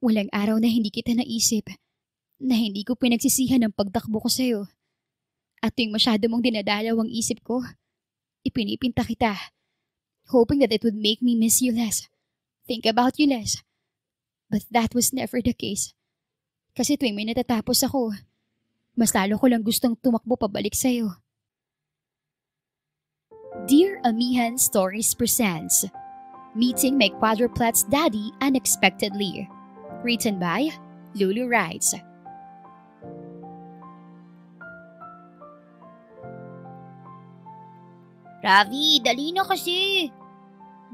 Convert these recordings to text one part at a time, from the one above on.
Walang araw na hindi kita naisip, na hindi ko pinagsisihan ang pagtakbo ko sa'yo. At tuwing masyado mong dinadalaw ang isip ko, ipinipinta kita, hoping that it would make me miss you less, think about you less. But that was never the case. Kasi tuwing may natatapos ako, mas lalo ko lang gustong tumakbo pabalik sa'yo. Dear Amihan Stories presents Meeting My Quadrupled's Daddy Unexpectedly. Written by Lulu Writes. Ravi, dali na kasi.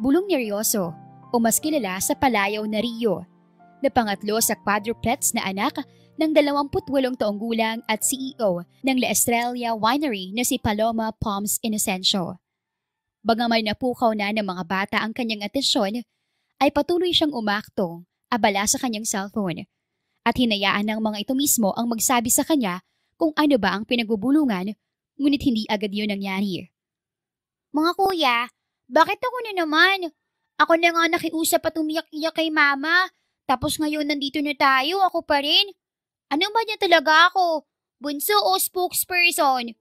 Bulong ni Ryoso, o mas kilala sa palayaw na Rio, na pangatlo sa quadruplets na anak ng 28 taong gulang at CEO ng La Estrella Winery na si Paloma Palms Inocencio. Bagaman napukaw na ng mga bata ang kanyang atensyon, ay patuloy siyang umaktong, abala sa kanyang cellphone, at hinayaan ng mga ito mismo ang magsabi sa kanya kung ano ba ang pinagbubulungan, ngunit hindi agad yun nangyari. Mga kuya, bakit ako na naman? Ako na nga nakiusap at umiyak-iyak kay mama. Tapos ngayon nandito na tayo, ako pa rin. Ano ba niya talaga ako? Bunso o spokesperson?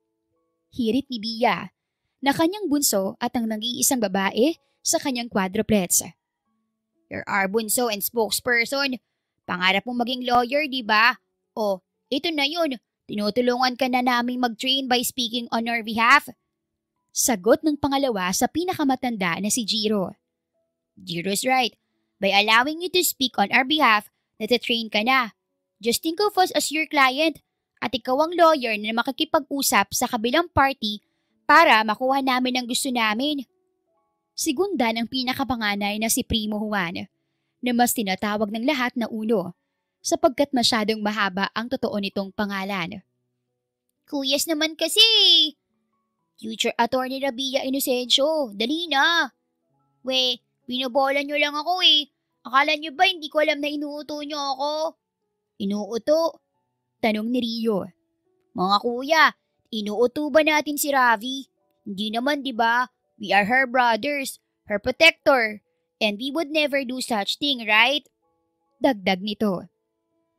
Hirit ni Bia, na kanyang bunso at ang nag-iisang babae sa kanyang quadruplets. You're our bunso and spokesperson. Pangarap mong maging lawyer, di ba? O, ito na yun. Tinutulungan ka na naming mag-train by speaking on our behalf. Sagot ng pangalawa sa pinakamatanda na si Jiro. Jiro's right. By allowing you to speak on our behalf, natatrain ka na. Just think of us as your client. At ikaw ang lawyer na makikipag-usap sa kabilang party para makuha namin ang gusto namin. Segunda ng pinakapanganay na si Primo Juan, na mas tinatawag ng lahat na uno, sapagkat masyadong mahaba ang totoo nitong pangalan. Kuyas naman kasi. Future Attorney Rabia Inocencio, dali na. We, binobola nyo lang ako eh. Akala nyo ba hindi ko alam na inuuto nyo ako? Inuuto? Tanong ni Rio. Mga kuya, inuuto ba natin si Ravi? Hindi naman, di ba? We are her brothers, her protector, and we would never do such thing, right? Dagdag nito.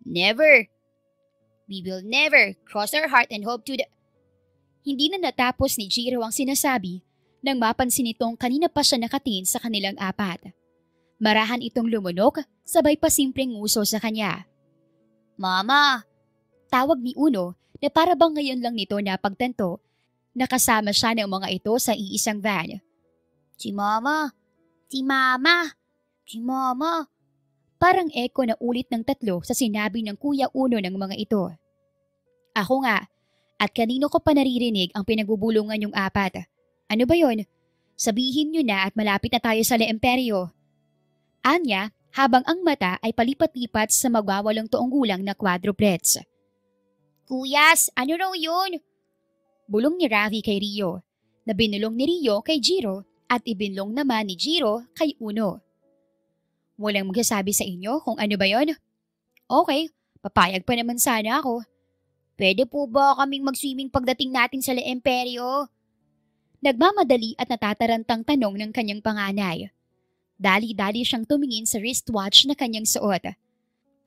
Never. We will never cross our heart and hope to the... Hindi na natapos ni Jiro ang sinasabi nang mapansin itong kanina pa siya nakatingin sa kanilang apat. Marahan itong lumunok, sabay pa simpleng nguso sa kanya. Mama! Tawag ni Uno na para bang ngayon lang nito napagtanto, nakasama siya ng mga ito sa iisang van. Si Mama! Si Mama! Si Mama! Parang eko na ulit ng tatlo sa sinabi ng Kuya Uno ng mga ito. Ako nga. At kanino ko pa naririnig ang pinagbubulungan yung apat? Ano ba yon? Sabihin nyo na at malapit na tayo sa Le Imperio. Anya, habang ang mata ay palipat-lipat sa magwawalong taong gulang na quadruplets. Kuyas, ano raw yun? Bulong ni Ravi kay Rio, na binulong ni Rio kay Jiro at ibinlong naman ni Jiro kay Uno. Walang magsasabi sa inyo kung ano ba yon? Okay, papayag pa naman sana ako. Pwede po ba kaming mag-swimming pagdating natin sa Le Imperio? Nagmamadali at natatarantang tanong ng kanyang panganay. Dali-dali siyang tumingin sa wristwatch na kanyang suot.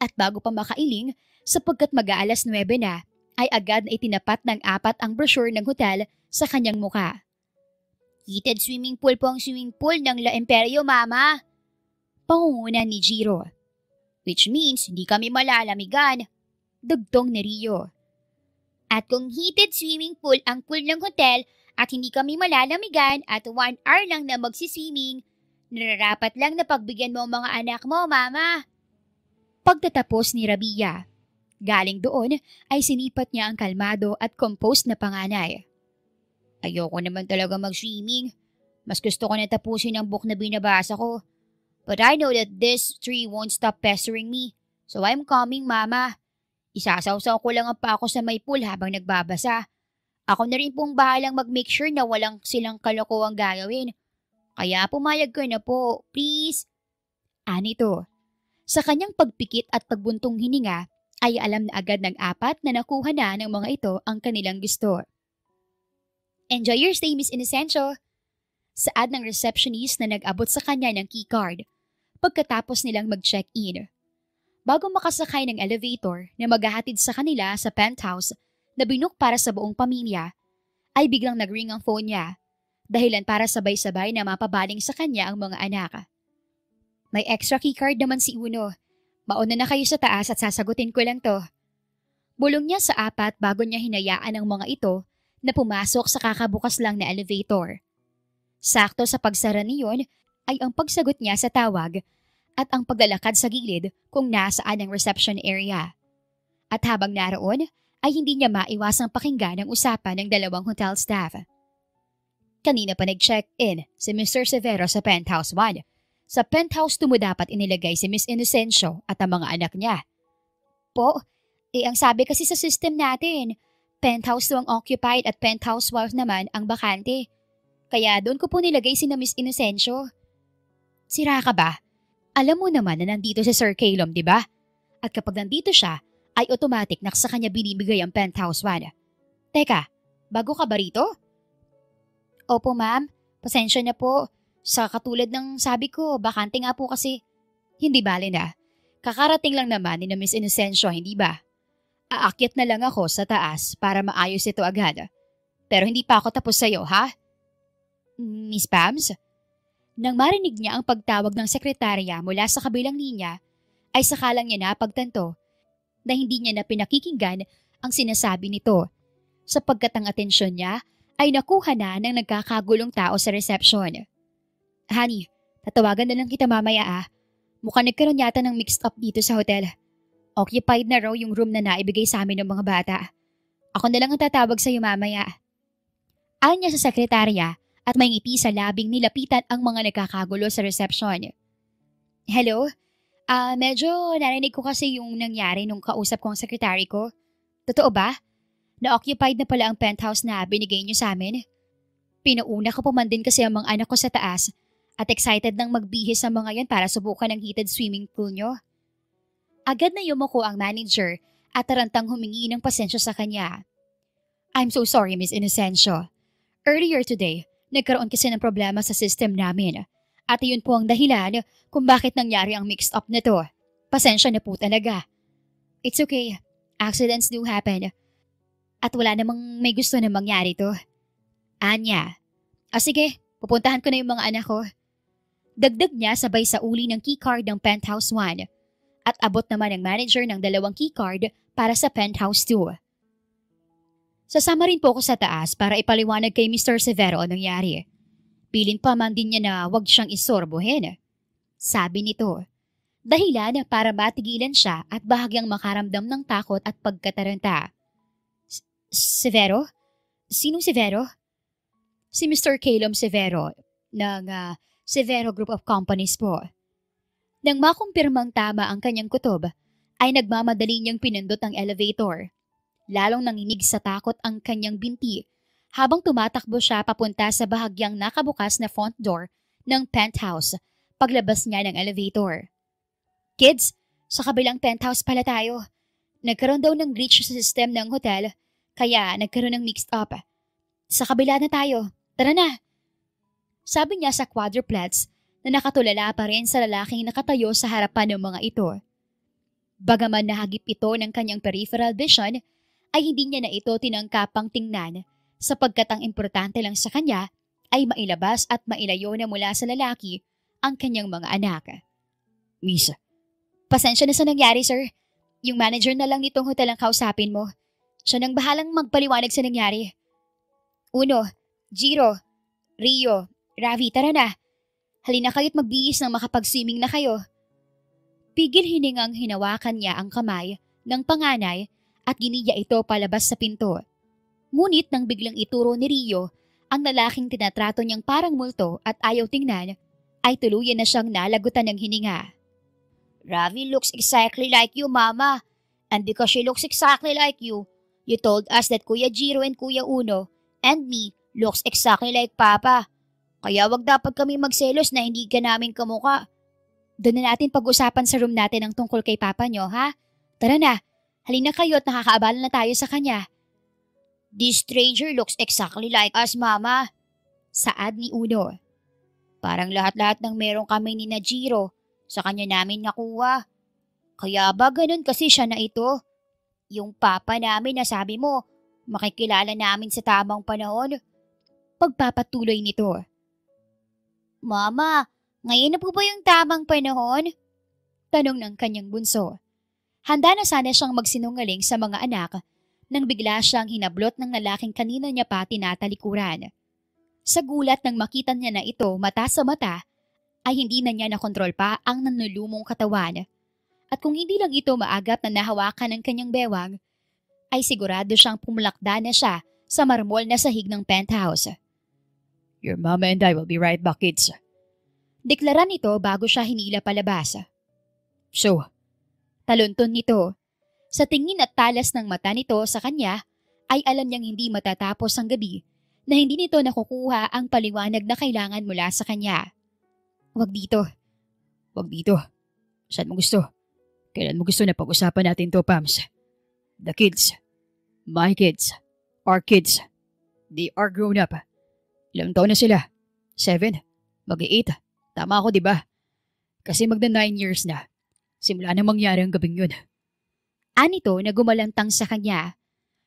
At bago pa makailing, sapagkat mag-aalas 9 na, ay agad na itinapat ng apat ang brochure ng hotel sa kanyang muka. Heated swimming pool po ang swimming pool ng La Imperio, Mama. Pangunguna ni Jiro. Which means hindi kami malalamigan. Dugtong ni Rio. At kung heated swimming pool ang pool ng hotel at hindi kami malalamigan at 1 hour lang na magsiswimming, nararapat lang na pagbigyan mo ang mga anak mo, Mama. Pagtatapos ni Rabia, galing doon ay sinipat niya ang kalmado at composed na panganay. Ayoko naman talaga mag-swimming. Mas gusto ko na tapusin ang book na binabasa ko. But I know that this tree won't stop pestering me. So I'm coming, Mama. Isasawsaw ko lang ang pa ako sa may pool habang nagbabasa. Ako na rin pong bahalang mag-make sure na walang silang kalokohang gagawin. Kaya pumayag ka na po, please. Anito. Sa kanyang pagpikit at pagbuntong hininga, ay alam na agad ng apat na nakuha na ng mga ito ang kanilang gusto. Enjoy your stay, Miss Inocencio. Saad ng receptionist na nag-abot sa kanya ng keycard pagkatapos nilang mag-check-in. Bago makasakay ng elevator na maghahatid sa kanila sa penthouse na binook para sa buong pamilya, ay biglang nag-ring ang phone niya, dahilan para sabay-sabay na mapabaling sa kanya ang mga anak. May extra keycard naman si Uno. Mauna na kayo sa taas at sasagutin ko lang to. Bulong niya sa apat bago niya hinayaan ang mga ito na pumasok sa kakabukas lang na elevator. Sakto sa pagsara niyon ay ang pagsagot niya sa tawag at ang paglalakad sa gilid kung nasaan ang reception area. At habang naroon, ay hindi niya maiwasang pakinggan ang usapan ng dalawang hotel staff. Kanina pa nag-check-in si Mr. Severo sa Penthouse 1. Sa Penthouse 2 mo dapat inilagay si Miss Inocencio at ang mga anak niya. Po, ang sabi kasi sa system natin, Penthouse 2 ang occupied at Penthouse 1 naman ang bakante. Kaya doon ko po nilagay si na Miss Inocencio. Sira ka ba? Alam mo naman na nandito si Sir Calum, di ba? At kapag nandito siya, ay automatic na sa kanya binibigay ang Penthouse 1. Teka, bago ka ba rito? Opo ma'am, pasensya na po. Sa katulad ng sabi ko, bakante nga po kasi. Hindi bale na. Kakarating lang naman ni na Miss Inocencio, hindi ba? Aakyat na lang ako sa taas para maayos ito agad. Pero hindi pa ako tapos sa'yo, ha? Miss Pams? Nang marinig niya ang pagtawag ng sekretarya mula sa kabilang linya, ay sakalang niya napagtanto na hindi niya na pinakikinggan ang sinasabi nito, sapagkat ang atensyon niya ay nakuha na ng nagkakagulong tao sa reception. Honey, tatawagan na lang kita mamaya ah. Mukhang nagkaroon yata ng mixed up dito sa hotel. Occupied na raw yung room na naibigay sa amin ng mga bata. Ako na lang ang tatawag sa'yo mamaya. Ayon niya sa sekretarya at may ngiti sa labing nilapitan ang mga nagkakagulo sa reception. Hello? Medyo narinig ko kasi yung nangyari nung kausap ko ang sekretary ko. Totoo ba? Na-occupied na pala ang penthouse na binigay niyo sa amin? Pinauna ko pa man din kasi ang mga anak ko sa taas at excited nang magbihis sa mga yan para subukan ang heated swimming pool nyo. Agad na yumuko ang manager at tarantang humingi ng pasensya sa kanya. I'm so sorry, Miss Inocencio. Earlier today, nagkaroon kasi ng problema sa system namin. At iyon po ang dahilan kung bakit nangyari ang mixed up na to. Pasensya na po talaga. It's okay. Accidents do happen. At wala namang may gusto na mangyari to. Anya. Sige, pupuntahan ko na yung mga anak ko. Dagdag niya sabay sa uli ng keycard ng Penthouse 1. At abot naman ng manager ng 2 keycard para sa Penthouse 2. Sasama rin po ako sa taas para ipaliwanag kay Mr. Severo ang nangyari. Piling pa man din niya na wag siyang isorbohin. Sabi nito. Dahilan para matigilan siya at bahagyang makaramdam ng takot at pagkataranta. Severo? Sinong Severo? Si Mr. Calum Severo ng Severo Group of Companies po. Nang makumpirmang tama ang kanyang kutob, ay nagmamadali niyang pinindot ang elevator. Lalong nanginig sa takot ang kanyang binti habang tumatakbo siya papunta sa bahagyang nakabukas na front door ng penthouse paglabas niya ng elevator. Kids, sa kabilang penthouse pala tayo. Nagkaroon daw ng glitch sa system ng hotel kaya nagkaroon ng mixed up. Sa kabila na tayo. Tara na. Sabi niya sa quadruplets na nakatulala pa rin sa lalaking nakatayo sa harapan ng mga ito. Bagaman nahagip ito ng kanyang peripheral vision, ay hindi niya na ito tinangkapang tingnan sapagkat ang importante lang sa kanya ay mailabas at mailayo na mula sa lalaki ang kanyang mga anak. Miss, pasensya na sa nangyari sir. Yung manager na lang nitong hotel ang kausapin mo. Siya nang bahalang magpaliwanag sa nangyari. Uno, Jiro, Rio, Ravi, tara na. Halina kayo't magbihis nang makapag-swimming na kayo. Pigil hiningang hinawakan niya ang kamay ng panganay at giniya ito palabas sa pinto. Ngunit nang biglang ituro ni Rio ang lalaking tinatrato niyang parang multo at ayaw tingnan, ay tuluyan na siyang nalagutan ng hininga. Ravi looks exactly like you, Mama. And because she looks exactly like you told us that Kuya Jiro and Kuya Uno and me looks exactly like Papa. Kaya wag dapat kami magselos na hindi ka namin kamuka. Doon na natin pag-usapan sa room natin ang tungkol kay Papa nyo, ha? Tara na, halina kayo at nakakaabala na tayo sa kanya. This stranger looks exactly like us, Mama. Saad ni Uno. Parang lahat-lahat ng meron kami ni Najiro, sa kanya namin nakuha. Kaya ba ganun kasi siya na ito? Yung papa namin na sabi mo, makikilala namin sa tamang panahon. Pagpapatuloy nito. Mama, ngayon na po ba yung tamang panahon? Tanong ng kanyang bunso. Handa na sana siyang magsinungaling sa mga anak nang bigla siyang hinablot ng lalaking kanina niya pa tinatalikuran. Sa gulat nang makita niya na ito mata sa mata, ay hindi na niya nakontrol pa ang nanulumong katawan. At kung hindi lang ito maagap na nahawakan ng kanyang bewang, ay sigurado siyang pumulakda na siya sa marmol na sahig ng penthouse. Your mama and I will be right back, kids. Deklara nito bago siya hinila palabas. So, talunton nito. Sa tingin at talas ng mata nito sa kanya, ay alam niyang hindi matatapos ang gabi na hindi nito nakukuha ang paliwanag na kailangan mula sa kanya. Wag dito. Wag dito. Saan mo gusto? Kailan mo gusto na pag-usapan natin to, Pams? The kids. My kids. Our kids. They are grown up. Ilang taon na sila? 7? Mag-8? Tama ako, di ba? Kasi magna 9 years na. Simula na mangyari ang gabing yun. Anito na gumalantang sa kanya.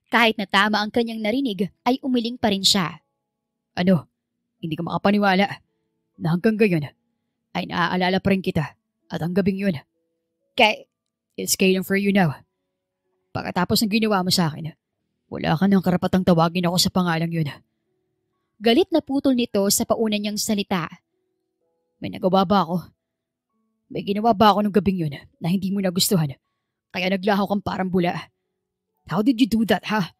Kahit na tama ang kanyang narinig, ay umiling pa rin siya. Ano? Hindi ka makapaniwala na hanggang gayon ay naaalala pa rin kita at ang gabing yun. It's Calum for you now. Pagkatapos ng ginawa mo sa akin, wala ka ng karapatang tawagin ako sa pangalang yun. Galit na putol nito sa pauna niyang salita. May nagawa ba ako? May ginawa ba ako ng gabing yun na hindi mo nagustuhan? Kaya naglaho kang parang bula. How did you do that, ha?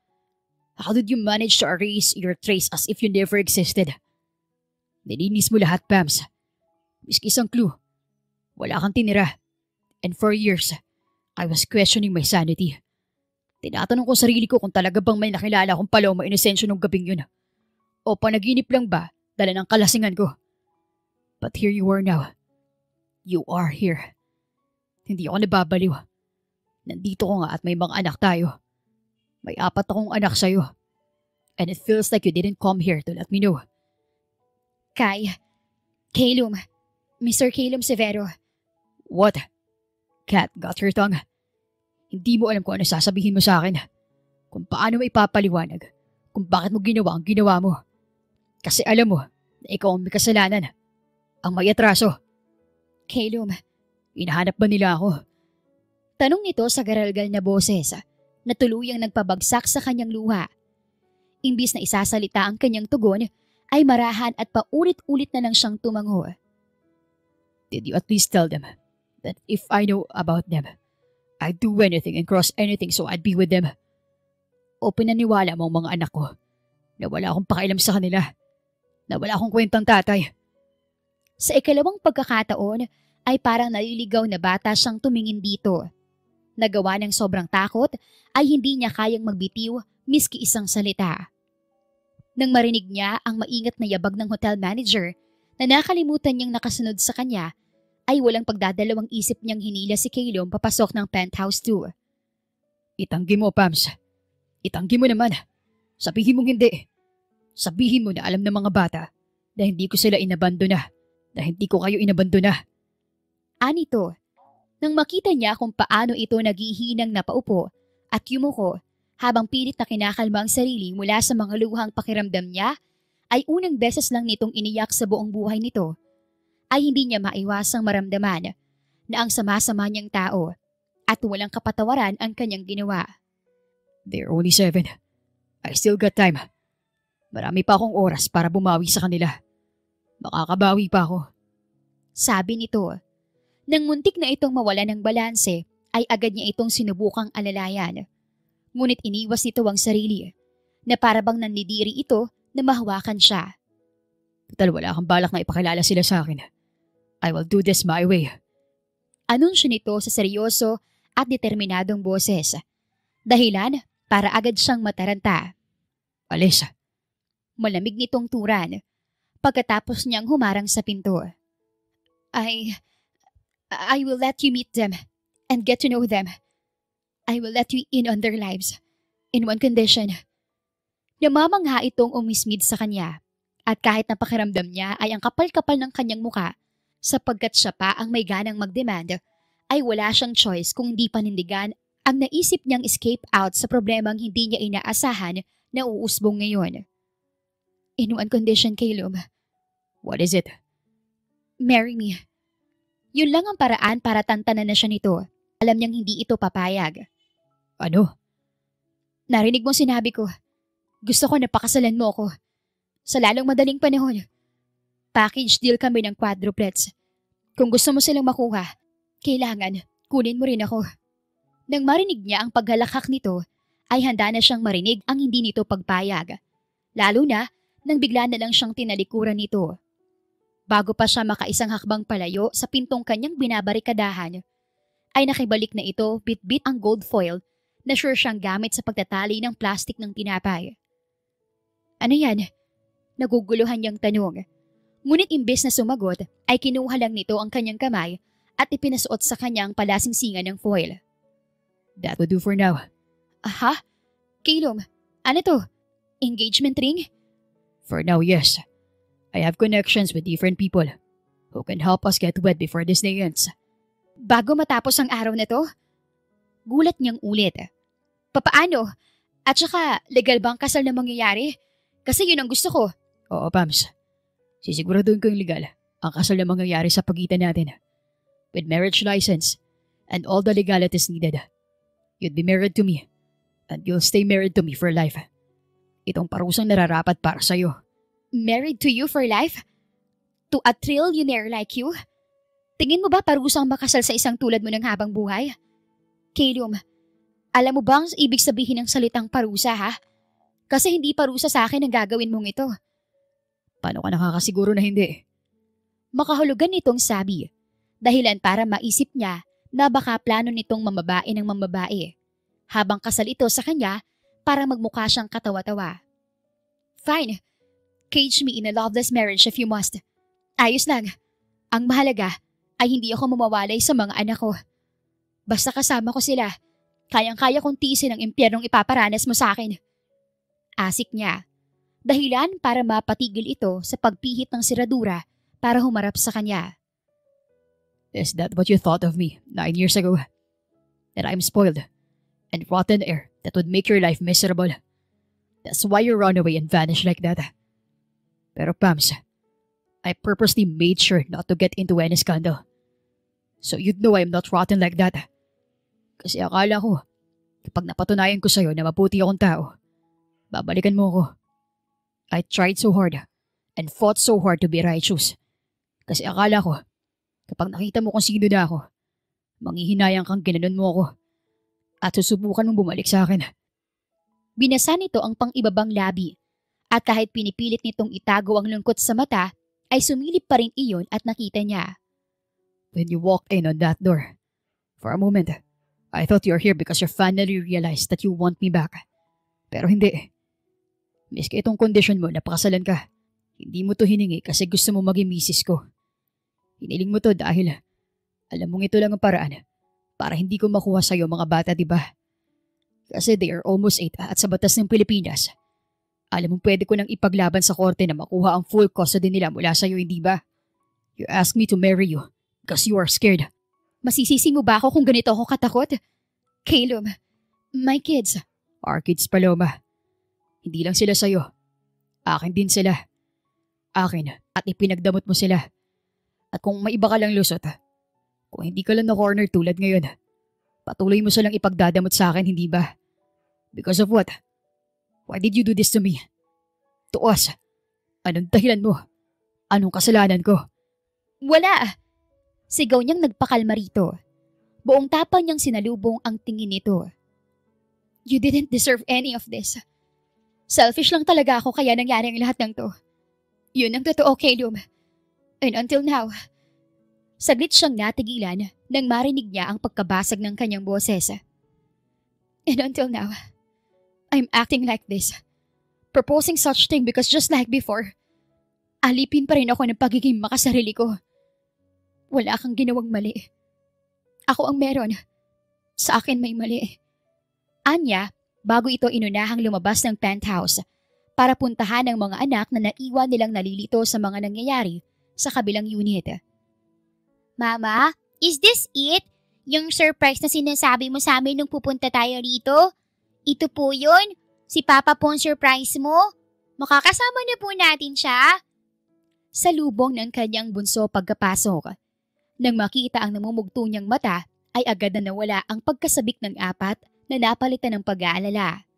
How did you manage to erase your trace as if you never existed? Nilinis mo lahat, Pams. Miski isang clue. Wala kang tinira. And for years, I was questioning my sanity. Tinatanong ko sarili ko kung talaga bang may nakilala kong paloma inosensyo nung gabing yun. O panaginip lang ba dala ng kalasingan ko? But here you are now. You are here. Hindi ako nababaliw. Nandito ko nga at may mga anak tayo. May 4 akong anak sa'yo. And it feels like you didn't come here to let me know. Calum. Mr. Calum Severo. What? Kat, got your tongue? Hindi mo alam kung ano sasabihin mo sa akin. Kung paano mo ipapaliwanag. Kung bakit mo ginawa ang ginawa mo. Kasi alam mo na ikaw ang may kasalanan. Ang may atraso. Calum. Hinahanap ba nila ako? Tanong nito sa garalgal na boses na tuluyang nagpabagsak sa kanyang luha. Imbis na isasalita ang kanyang tugon, ay marahan at paulit-ulit na lang siyang tumango. Did you at least tell them that if I know about them, I'd do anything and cross anything so I'd be with them? O pinaniwala mo ang mga anak ko na wala akong pakialam sa kanila, na wala akong kwentang tatay? Sa ikalawang pagkakataon ay parang naliligaw na bata siyang tumingin dito. Nagawa ng sobrang takot ay hindi niya kayang magbitiw miski isang salita. Nang marinig niya ang maingat na yabag ng hotel manager na nakalimutan niyang nakasunod sa kanya, ay walang pagdadalawang isip niyang hinila si Calum papasok ng penthouse 2. Itanggi mo, Pams. Itanggi mo naman. Sabihin mong hindi. Sabihin mo na alam ng mga bata na hindi ko sila inabandona, na hindi ko kayo inabandona. Anito, nang makita niya kung paano ito naghihinang napaupo at yumuko habang pilit na kinakalma ang sarili mula sa mga luhang pakiramdam niya, ay unang beses lang nitong iniyak sa buong buhay nito, ay hindi niya maiwasang maramdaman na ang sama-sama niyang tao at walang kapatawaran ang kanyang ginawa. They're only 7. I still got time. Marami pa akong oras para bumawi sa kanila. Makakabawi pa ako. Sabi nito. Nang muntik na itong mawala ng balanse, ay agad niya itong sinubukang alalayan. Ngunit iniwas nito ang sarili, na parabang nandidiri ito na mahawakan siya. Total, wala kang balak na ipakilala sila sa akin. I will do this my way. Anunsyo nito sa seryoso at determinadong boses. Dahilan para agad siyang mataranta. Alis. Malamig nitong turan. Pagkatapos niyang humarang sa pinto. I will let you meet them and get to know them. I will let you in on their lives. In one condition. Namamangha itong umismid sa kanya. At kahit napakiramdam niya ay ang kapal-kapal ng kanyang muka, sapagkat siya pa ang may ganang mag-demand, ay wala siyang choice kung hindi panindigan ang naisip niyang escape out sa problemang hindi niya inaasahan na uusbong ngayon. In one condition, Caleb. What is it? Marry me. Yun lang ang paraan para tantanan na siya nito. Alam niyang hindi ito papayag. Ano? Narinig mong sinabi ko. Gusto ko na pakasalan mo ako. Sa lalong madaling panahon. Package deal kami ng quadruplets. Kung gusto mo silang makuha, kailangan kunin mo rin ako. Nang marinig niya ang paghalakhak nito, ay handa na siyang marinig ang hindi nito pagpayag. Lalo na nang bigla na lang siyang tinalikuran nito. Bago pa siya makaisang hakbang palayo sa pintong kanyang binabarikadahan, ay nakibalik na ito bit-bit ang gold foil na sure siyang gamit sa pagtatali ng plastik ng tinapay. Ano yan? Naguguluhan niyang tanong. Ngunit imbes na sumagot, ay kinuha lang nito ang kanyang kamay at ipinasuot sa kanyang palasingsingan ng foil. That would do for now. Aha? Caleb, ano to? Engagement ring? For now, yes. I have connections with different people who can help us get wed before this day ends. Bago matapos ang araw na to? Gulat niyang ulit. Papaano? At saka, legal bang kasal na mangyayari? Kasi yun ang gusto ko. Oo, Pams. Sisiguraduhin ko yung legal ang kasal na mangyayari sa pagitan natin. With marriage license and all the legalities needed. You'd be married to me and you'll stay married to me for life. Itong parusang nararapat para sa'yo. Married to you for life? To a trillionaire like you? Tingin mo ba parusang makasal sa isang tulad mo ng habang buhay? Caleb, alam mo ba ang ibig sabihin ng salitang parusa, ha? Kasi hindi parusa sa akin ang gagawin mong ito. Paano ka nakakasiguro na hindi? Makahulugan nitong sabi. Dahilan para maisip niya na baka plano nitong mamabae ng mamabae. Habang kasal ito sa kanya para magmukha siyang katawa-tawa. Fine. Cage me in a loveless marriage if you must. Ayos lang. Ang mahalaga ay hindi ako mamawalay sa mga anak ko. Basta kasama ko sila, kayang-kaya kong tiisin ang impyernong ipaparanas mo sa akin. Asik niya. Dahilan para mapatigil ito sa pagpihit ng siradura para humarap sa kanya. Is that what you thought of me 9 years ago? That I'm spoiled and rotten air that would make your life miserable. That's why you run away and vanish like that. Pero Pams, I purposely made sure not to get into any scandal. So you'd know I'm not rotten like that. Kasi akala ko, kapag napatunayan ko sa'yo na mabuti akong tao, babalikan mo ako. I tried so hard and fought so hard to be righteous. Kasi akala ko, kapag nakita mo kung sino na ako, manghihinayang kang ginanon mo ako at susubukan mong bumalik sa akin. Binasa nito ang pang-ibabang labi at kahit pinipilit nitong itago ang lungkot sa mata, ay sumilip pa rin iyon at nakita niya. When you walked in on that door, for a moment, I thought you were here because you finally realized that you want me back. Pero hindi. Miski itong kondisyon mo na pakasalan ka, hindi mo to hiningi kasi gusto mo maging misis ko. Hiniling mo to dahil alam mong ito lang ang paraan para hindi ko makuha sa'yo mga bata, diba? Kasi they are almost 8 at sa batas ng Pilipinas. Alam mong pwede ko nang ipaglaban sa korte na makuha ang full custody nila mula sa'yo, hindi ba? You asked me to marry you because you are scared. Masisisi mo ba ako kung ganito ako katakot? Caleb, my kids. Our kids, Paloma. Hindi lang sila sa'yo. Akin din sila. Akin at ipinagdamot mo sila. At kung may iba ka lang lusot, kung hindi ka lang na-corner tulad ngayon, patuloy mo silang ipagdadamot sa akin, hindi ba? Because of what? Why did you do this to me? To us? Anong dahilan mo? Anong kasalanan ko? Wala! Sigaw niyang nagpakalma rito. Buong tapang niyang sinalubong ang tingin nito. You didn't deserve any of this. Selfish lang talaga ako kaya nangyari ang lahat ng to. Yun ang totoo, Caleb. And until now, saglit siyang natigilan nang marinig niya ang pagkabasag ng kanyang boses. And until now, I'm acting like this. Proposing such thing because just like before, alipin pa rin ako ng pagiging makasarili ko. Wala kang ginawang mali. Ako ang meron. Sa akin may mali. Anya, bago ito inunahang lumabas ng penthouse para puntahan ang mga anak na naiwan nilang nalilito sa mga nangyayari sa kabilang unit. Mama, is this it? Yung surprise na sinasabi mo sa amin nung pupunta tayo rito? Ito po yun? Si Papa po ang surprise mo? Makakasama na po natin siya? Sa lubong ng kanyang bunso pagkapasok. Nang makita ang namumugto niyang mata, ay agad na nawala ang pagkasabik ng apat na napalitan ng pag-aalala.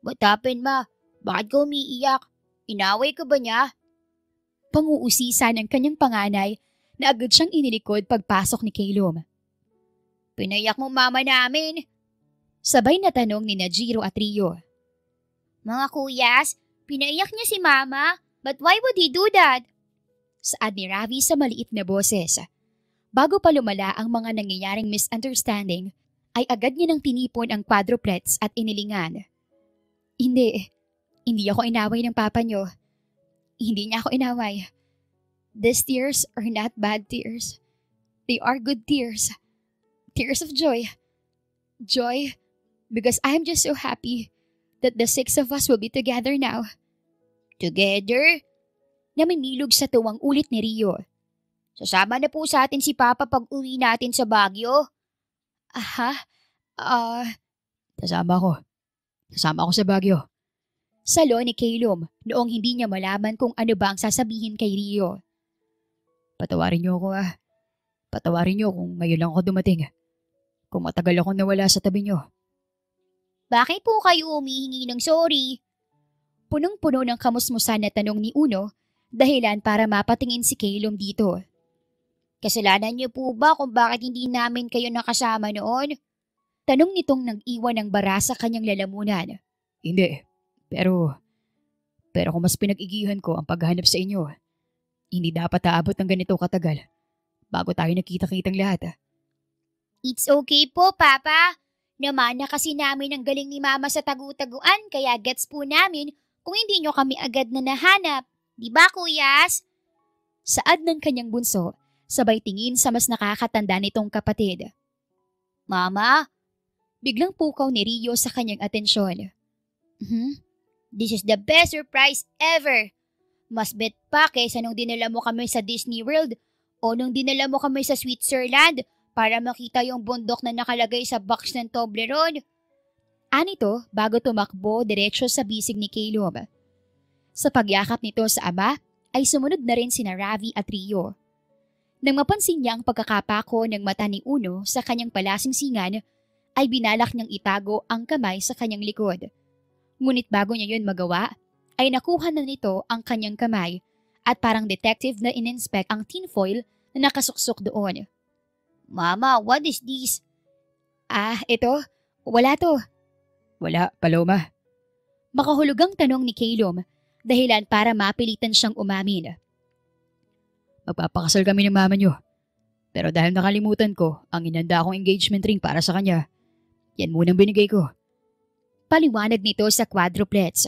What happened, ma? Bakit ka umiiyak? Inaway ka ba niya? Panguusisa ng kanyang panganay na agad siyang inilikod pagpasok ni Calum. Pinayak mo mama namin. Sabay na tanong ni Najiro at Rio. Mga kuyas, pinaiyak niya si mama. But why would he do that? Saad ni Ravi sa maliit na boses. Bago pa lumala ang mga nangyayaring misunderstanding, ay agad niya nang tinipon ang quadruplets at inilingan. Hindi ako inaway ng papa niyo. Hindi niya ako inaway. These tears are not bad tears. They are good tears. Tears of joy. Joy because I am just so happy that the six of us will be together now. Together? Namimilog sa tuwang ulit ni Rio. Sasama na po sa atin si Papa pag uwi natin sa Baguio. Sasama ako sa Baguio. Salo ni Calum noong hindi niya malaman kung ano ba ang sasabihin kay Rio. Patawarin niyo ako Patawarin niyo kung ngayon lang ako dumating. Kung matagal akong nawala sa tabi niyo. Bakit po kayo humihingi ng sorry? Punong-puno ng kamusmusan na tanong ni Uno, dahilan para mapatingin si Calum dito. Kasalanan niyo po ba kung bakit hindi namin kayo nakasama noon? Tanong nitong nag-iwan ng bara sa kanyang lalamunan. Hindi, pero kung mas pinag-igihan ko ang paghahanap sa inyo, hindi dapat aabot ng ganito katagal bago tayo nakita-kitang lahat. It's okay po, Papa. Namana kasi namin ang galing ni Mama sa tagu-taguan kaya gets po namin kung hindi nyo kami agad na nahanap. Di ba, kuyas? Saad ng kanyang bunso, sabay tingin sa mas nakakatanda nitong kapatid. Mama? Biglang pukaw ni Rio sa kanyang atensyon. This is the best surprise ever. Mas bet pa kaysa nung dinala mo kami sa Disney World o nung dinala mo kami sa Switzerland para makita yung bundok na nakalagay sa box ng Toblerone. Anito bago tumakbo diretso sa bisig ni Calum. Sa pagyakap nito sa ama ay sumunod na rin sina Ravi at Rio. Nang mapansin niya ang pagkakapako ng mata ni Uno sa kanyang palasingsingan, ay binalak niyang itago ang kamay sa kanyang likod. Ngunit bago niya yun magawa, ay nakuha na nito ang kanyang kamay at parang detective na ininspect ang tinfoil na nakasuksok doon. Mama, what is this? Ito? Wala to. Wala, Paloma. Makahulugang tanong ni Calum, dahilan para mapilitan siyang umamin. Magpapakasal kami ng mama niyo. Pero dahil nakalimutan ko ang inanda akong engagement ring para sa kanya, yan munang binigay ko. Paliwanag nito sa quadruplets.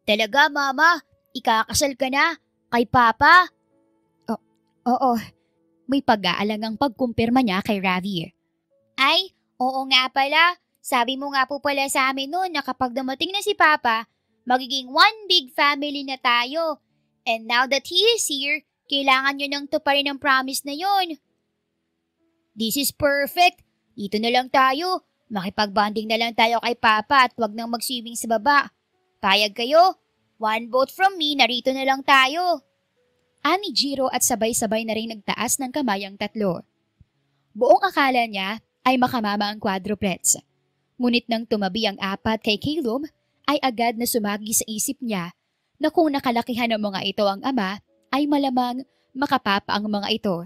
Talaga, Mama? Ikakasal ka na? Kay Papa? Oo. May pag-aalangang pagkumpirma niya kay Ravi. Ay, oo nga pala. Sabi mo nga po pala sa amin noon na kapag dumating na si Papa, magiging one big family na tayo. And now that he is here, kailangan nyo nang tuparin ang promise na yon. This is perfect. Dito na lang tayo. Makipag-bonding na lang tayo kay Papa at wag nang mag-swimming sa baba. Payag kayo? One boat from me, narito na lang tayo. Ani Jiro at sabay-sabay na rin nagtaas ng kamay ang tatlo. Buong akala niya ay makamama ang quadruplets. Ngunit nang tumabi ang apat kay Calum, ay agad na sumagi sa isip niya na kung nakalakihan ng mga ito ang ama, ay malamang makapapa ang mga ito.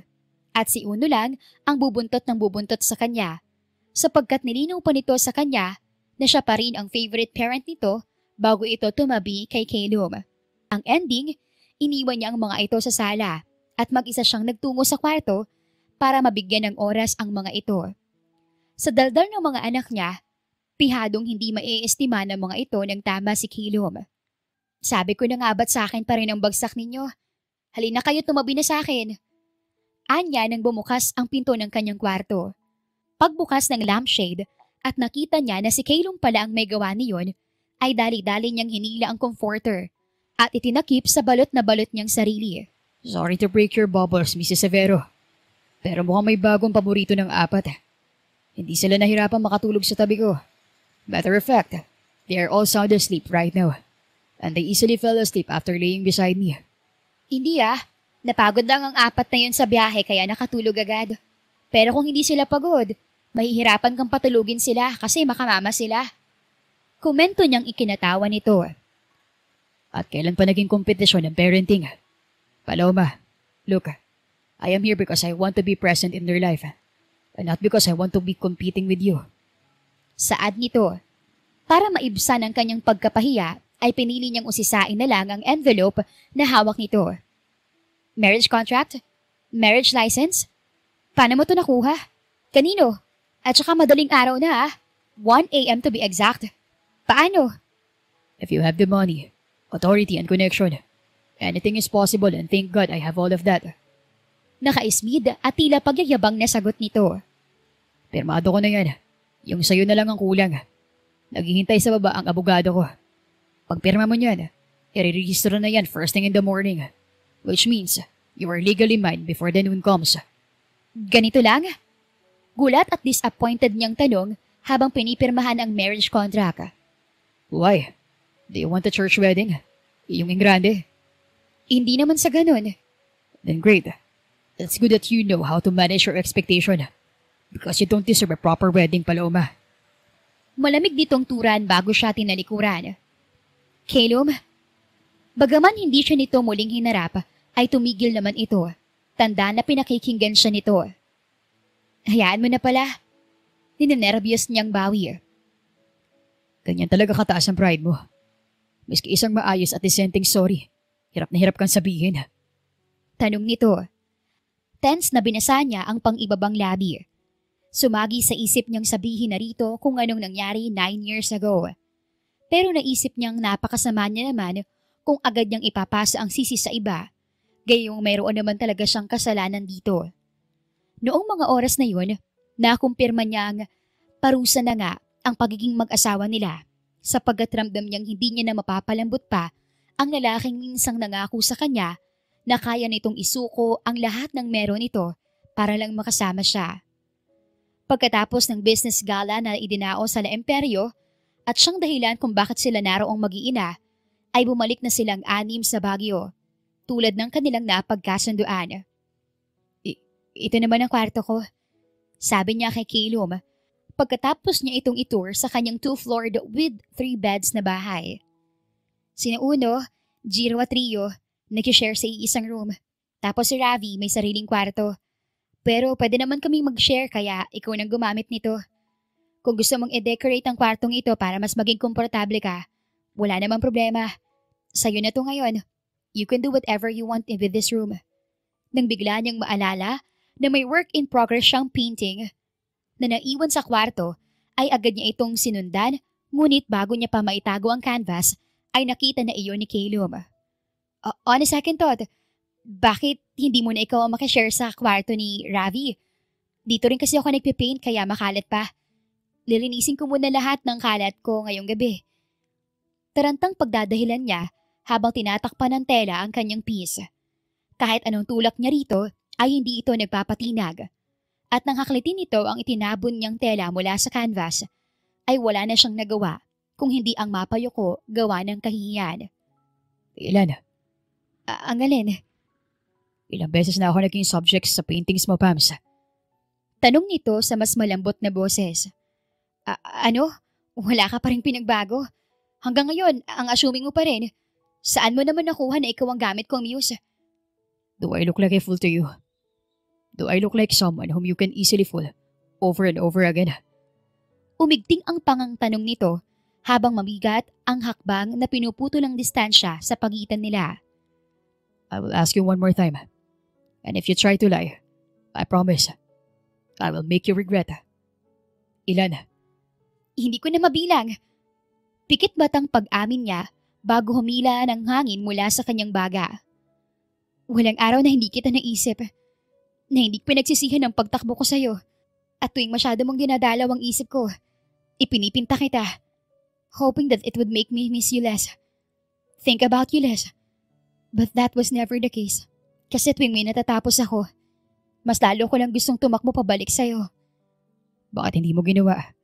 At si Uno lang ang bubuntot ng bubuntot sa kanya, sapagkat nilinaw pa nito sa kanya na siya pa rin ang favorite parent nito bago ito tumabi kay Calum. Ang ending, iniwan niya ang mga ito sa sala at mag-isa siyang nagtungo sa kwarto para mabigyan ng oras ang mga ito. Sa daldal ng mga anak niya, pihadong hindi maiestima ng mga ito ng tama si Calum. Sabi ko na nga ba't sa akin pa rin ang bagsak ninyo? Halina kayo, tumabi na sa akin. Anya nang bumukas ang pinto ng kanyang kwarto. Pagbukas ng lampshade at nakita niya na si Calum pala ang may gawa niyon, ay dali-dali niyang hinila ang comforter at itinakip sa balot na balot niyang sarili. Sorry to break your bubbles, Mrs. Severo. Pero mukhang may bagong paborito ng apat. Hindi sila nahirapan makatulog sa tabi ko. Matter of fact, they are all sound asleep right now. And they easily fell asleep after laying beside me. Hindi napagod lang ang apat na yun sa biyahe kaya nakatulog agad. Pero kung hindi sila pagod, mahihirapan kang patulugin sila kasi makamama sila. Komento niyang ikinatawa nito. At kailan pa naging kompetisyon ng parenting? Paloma, look, I am here because I want to be present in their life. And not because I want to be competing with you. Saad nito. Para maibsan ang kanyang pagkapahiya, ay pinili niyang usisain na lang ang envelope na hawak nito. Marriage contract? Marriage license? Paano mo to nakuha? Kanino? At saka madaling araw na 1 a.m. to be exact. Paano? If you have the money, authority and connection, anything is possible and thank God I have all of that. Nakaismid at tila pagyayabang na sagot nito. Pirmado ko na yan. Yung sayo na lang ang kulang. Naghihintay sa baba ang abogado ko. Pag pirma mo niyan, i-register na yan first thing in the morning. Which means, you are legally mine before the noon comes. Ganito lang? Gulat at disappointed niyang tanong habang pinipirmahan ang marriage contract. Why? Do you want a church wedding? Yung grande? Hindi naman sa ganun. Then great. It's good that you know how to manage your expectation. Because you don't deserve a proper wedding, Paloma. Malamig ditong turan bago siya tinalikuran. Calum, bagaman hindi siya nito muling hinarap, ay tumigil naman ito. Tanda na pinakikinggan siya nito. Hayaan mo na pala. Ninenervyos niyang bawi. Ganyan talaga kataas ang pride mo. Miski isang maayos at dissenting sorry, hirap na hirap kang sabihin. Tanong nito. Tense na binasa niya ang pang-ibabang labi. Sumagi sa isip niyang sabihin na rito kung anong nangyari 9 years ago. Pero naisip niyang napakasama niya naman kung agad niyang ipapasa ang sisi sa iba, gayong mayroon naman talaga siyang kasalanan dito. Noong mga oras na yun, nakumpirma niyang parusa na nga ang pagiging mag-asawa nila sapagkat ramdam niyang hindi niya na mapapalambot pa ang lalaking minsang nangako sa kanya na kaya nitong isuko ang lahat ng meron ito para lang makasama siya. Pagkatapos ng business gala na idinao sa La Imperio at siyang dahilan kung bakit sila naroong mag-iina, ay bumalik na silang 6 sa Baguio, tulad ng kanilang napagkasunduan. Ito naman ang kwarto ko, sabi niya kay Calum, pagkatapos niya itong itour sa kanyang 2-floored with 3 beds na bahay. Sina Uno, Jiro at Rio, nag-share sa iisang room, tapos si Ravi may sariling kwarto. Pero pwede naman kaming mag-share kaya ikaw nang gumamit nito. Kung gusto mong i-decorate ang kwartong ito para mas maging komportable ka, wala namang problema. Sa'yo na to ngayon. You can do whatever you want with this room. Nang bigla niyang maalala na may work in progress siyang painting na naiwan sa kwarto, ay agad niya itong sinundan, ngunit bago niya pa maitago ang canvas, ay nakita na iyon ni Calum. On a second thought, bakit hindi mo na ikaw ang makishare sa kwarto ni Ravi? Dito rin kasi ako nagpipaint kaya makalat pa. Lilinisin ko muna lahat ng kalat ko ngayong gabi. Tarantang pagdadahilan niya habang tinatakpan ng tela ang kanyang piece. Kahit anong tulak niya rito ay hindi ito nagpapatinag. At nang haklitin nito ang itinabon niyang tela mula sa canvas, ay wala na siyang nagawa kung hindi ang mapayuko gawa ng kahihiyan. Ilan? Ang alin? Ilang beses na ako naging subject sa paintings mo, Pams. Tanong nito sa mas malambot na boses. Ano? Wala ka pa rin pinagbago? Hanggang ngayon, ang assuming mo pa rin. Saan mo naman nakuha na ikaw ang gamit kong muse? Do I look like a fool to you? Do I look like someone whom you can easily fool over and over again? Umigting ang pangang tanong nito habang mabigat ang hakbang na pinuputo ng distansya sa pagitan nila. I will ask you one more time. And if you try to lie, I promise, I will make you regret. Ilan? Hindi ko na mabilang. Pikit batang pag-amin niya bago humila ng hangin mula sa kanyang baga. Walang araw na hindi kita naisip, na hindi pinagsisihan ang pagtakbo ko sa'yo. At tuwing masyado mong dinadalaw ang isip ko, ipinipinta kita, hoping that it would make me miss you less. Think about you less. But that was never the case. Kasi tuwing may natatapos ako, mas lalo ko lang gustong tumakbo pabalik sa'yo. Bakit hindi mo ginawa?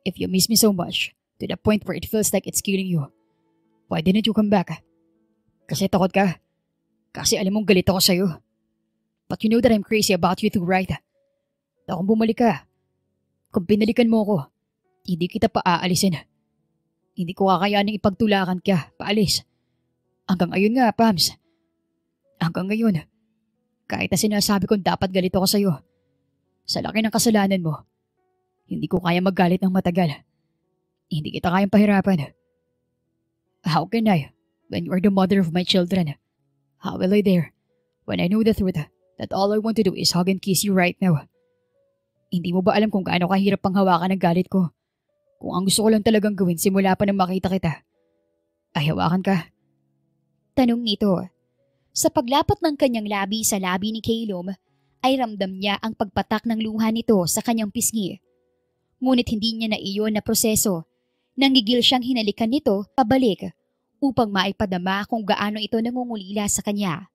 If you miss me so much, to the point where it feels like it's killing you, why didn't you come back? Kasi takot ka. Kasi alam mong galit ako sa'yo. But you know that I'm crazy about you too, right? Na kung bumalik ka, kung pinalikan mo ko, hindi kita paaalisin. Hindi ko kakayaning ipagtulakan ka, paalis. Hanggang ngayon nga, Pams. Hanggang ngayon, kahit na sinasabi kong dapat galit ako sa'yo, sa laki ng kasalanan mo, hindi ko kaya maggalit ng matagal. Hindi kita kayang pahirapan. How can I, when you are the mother of my children? How will I dare, when I know the truth, that all I want to do is hug and kiss you right now? Hindi mo ba alam kung gaano kahirap pang hawakan ng galit ko? Kung ang gusto ko lang talagang gawin simula pa nang makita kita, ay hawakan ka. Tanong nito. Sa paglapat ng kanyang labi sa labi ni Caleb, ay ramdam niya ang pagpatak ng luha nito sa kanyang pisngi. Ngunit hindi niya na iyon na proseso. Nanggigil siyang hinalikan nito pabalik upang maipadama kung gaano ito nangungulila sa kanya.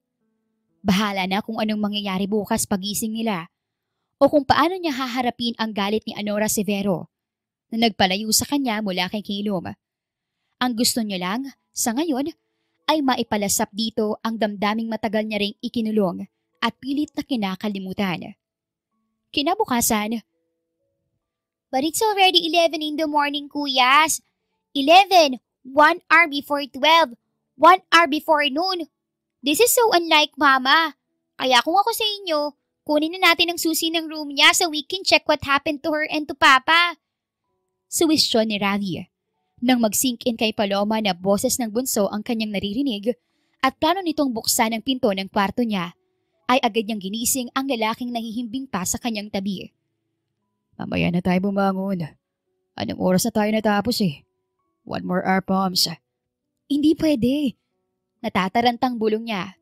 Bahala na kung anong mangyayari bukas pagising nila o kung paano niya haharapin ang galit ni Anora Severo na nagpalayo sa kanya mula kay Caleb. Ang gusto niya lang, sa ngayon, ay maipalasap dito ang damdaming matagal niya ring ikinulong at pilit na kinakalimutan. Kinabukasan, But it's already 11 in the morning, kuyas. 11, 1 hour before 12, 1 hour before noon. This is so unlike Mama. Kaya kung ako sa inyo, kunin na natin ang susi ng room niya so we can check what happened to her and to Papa. Suwestyon ni Ravi. Nang mag-sink in kay Paloma na boses ng bunso ang kanyang naririnig at plano nitong buksan ang pinto ng kwarto niya, ay agad niyang ginising ang lalaking nahihimbing pa sa kanyang tabi. Mamaya na tayo bumangon. Anong oras na tayo natapos eh? 1 more hour, Poms. Hindi pwede. Natatarantang bulong niya.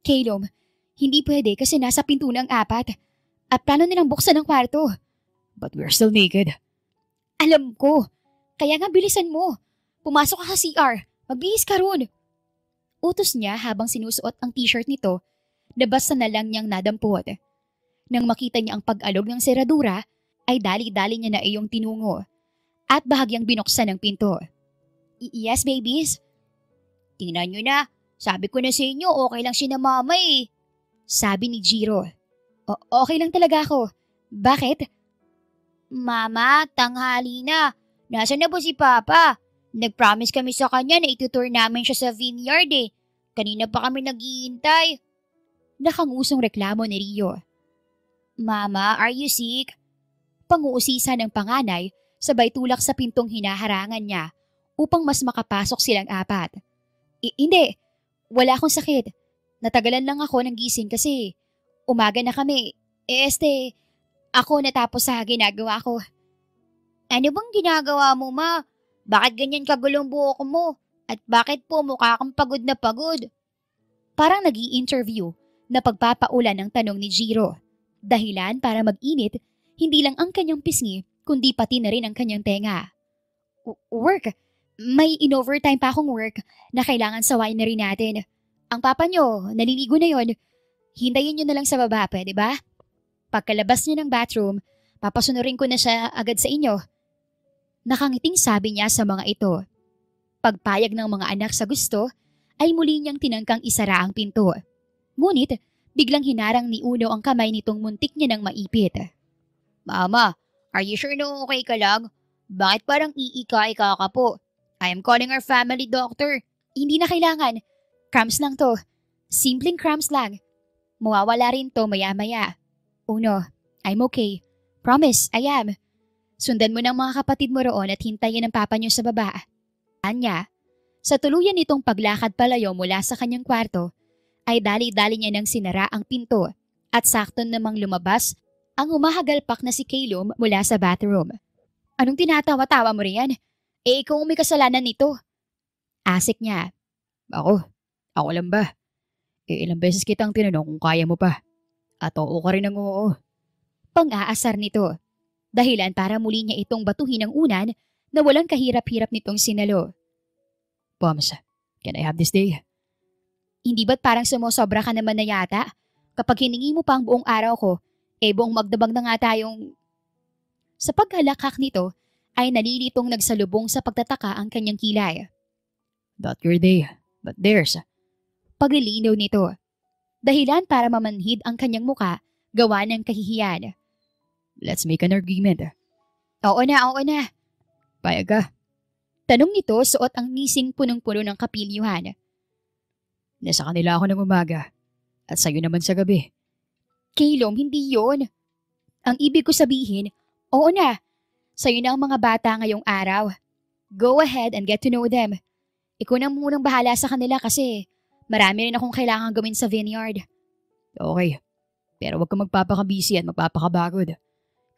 Caleb, hindi pwede kasi nasa pinto ng 4 at plano nilang buksan ang kwarto. But we're still naked. Alam ko. Kaya nga bilisan mo. Pumasok ka sa CR. Magbihis ka ron. Utos niya habang sinusuot ang t-shirt nito na basta na lang niyang nadampot. Nang makita niya ang pag-alog ng seradura, ay dali-dali niya na iyong tinungo at bahagyang binuksan ang pinto. Yes, babies? Tingnan nyo na. Sabi ko na sa inyo, okay lang si na Mama eh. Sabi ni Jiro. Okay lang talaga ako. Bakit? Mama, tanghali na. Nasaan na ba si Papa? Nag-promise kami sa kanya na itutour namin siya sa vineyard eh. Kanina pa kami naghihintay. Nakangusong reklamo ni Rio. Mama, are you sick? Panguusisa ng panganay, sabay tulak sa pintong hinaharangan niya upang mas makapasok silang 4. Hindi, wala akong sakit. Natagalan lang ako ng gising kasi umaga na kami. Ako natapos sa ginagawa ko. Ano bang ginagawa mo, Ma? Bakit ganyan kagulong buhok mo? At bakit po mukha kang pagod na pagod? Parang nag-i-interview na pagpapaulan ng tanong ni Jiro. Dahilan para mag-init, hindi lang ang kanyang pisngi, kundi pati na rin ang kanyang tenga. Work? May in-overtime pa akong work na kailangan sa winery natin. Ang papa nyo, naliligo na yon. Hintayin nyo na lang sa baba, pwede ba? Pagkalabas niya ng bathroom, papasunurin ko na siya agad sa inyo. Nakangiting sabi niya sa mga ito. Pagpayag ng mga anak sa gusto, ay muli niyang tinangkang isara ang pinto. Ngunit, biglang hinarang ni Uno ang kamay nitong muntik niya ng maipit. Mama, are you sure na okay ka lang? Bakit parang iika-ika ka po? I am calling our family doctor. Hindi na kailangan. Cramps lang to. Simpleng cramps lang. Mawawala rin to maya-maya. Uno, I'm okay. Promise, I am. Sundan mo ng mga kapatid mo roon at hintayin ang papa niyo sa baba. Anya, sa tuluyan nitong paglakad palayo mula sa kanyang kwarto, ay dali-dali niya nang sinara ang pinto at sakto namang lumabas ang humahagalpak na si Caleb mula sa bathroom. Anong tinatawa-tawa mo riyan? Ikaw may kasalanan nito. Asik niya. Ako lang ba? Ilang beses kitang tinanong kung kaya mo pa. At oo ka rin ng oo. Pang-aasar nito. Dahilan para muli niya itong batuhin ng unan na walang kahirap-hirap nitong sinalo. Poms, can I have this day? Hindi ba't parang sumusobra ka naman na yata? Kapag hiningi mo pa ang buong araw ko, buong magdabag na nga tayong... Sa paghalakak nito ay nalilitong nagsalubong sa pagtataka ang kanyang kilay. Not your day, but theirs. Paglilinaw nito. Dahilan para mamanhid ang kanyang muka gawa ng kahihiyan. Let's make an agreement. Oo na. Payag ka. Tanong nito suot ang ngising punong-puno ng kapilyuhan. Nasa kanila ako ng umaga at sa'yo naman sa gabi. Calum, hindi yon. Ang ibig ko sabihin, oo na. Sa'yo na ang mga bata ngayong araw. Go ahead and get to know them. Ikaw na munang bahala sa kanila kasi marami rin akong kailangan gawin sa vineyard. Okay, pero huwag kang magpapakabisi at magpapakabagod.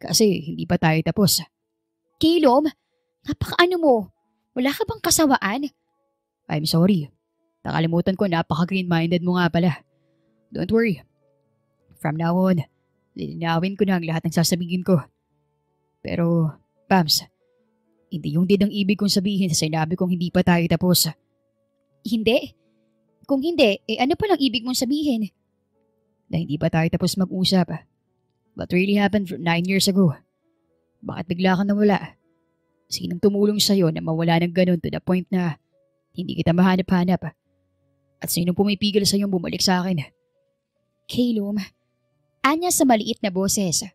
Kasi hindi pa tayo tapos. Calum, napakaano mo? Wala ka bang kasawaan? I'm sorry. Nakalimutan ko, napaka-green-minded mo nga pala. Don't worry. From now on, lilinawin ko na ang lahat ng sasabihin ko. Pero, Pams, hindi yung din ang ibig kong sabihin sa sinabi kong hindi pa tayo tapos. Hindi? Kung hindi, ano pa lang ibig mong sabihin? Na hindi pa tayo tapos mag-usap. What really happened 9 years ago? Bakit bigla ka nawala? Sinong tumulong sa'yo na mawala ng ganun to the point na hindi kita mahanap-hanap? At sinong pumipigil sa'yong bumalik sa akin? Calum, anya sa maliit na boses.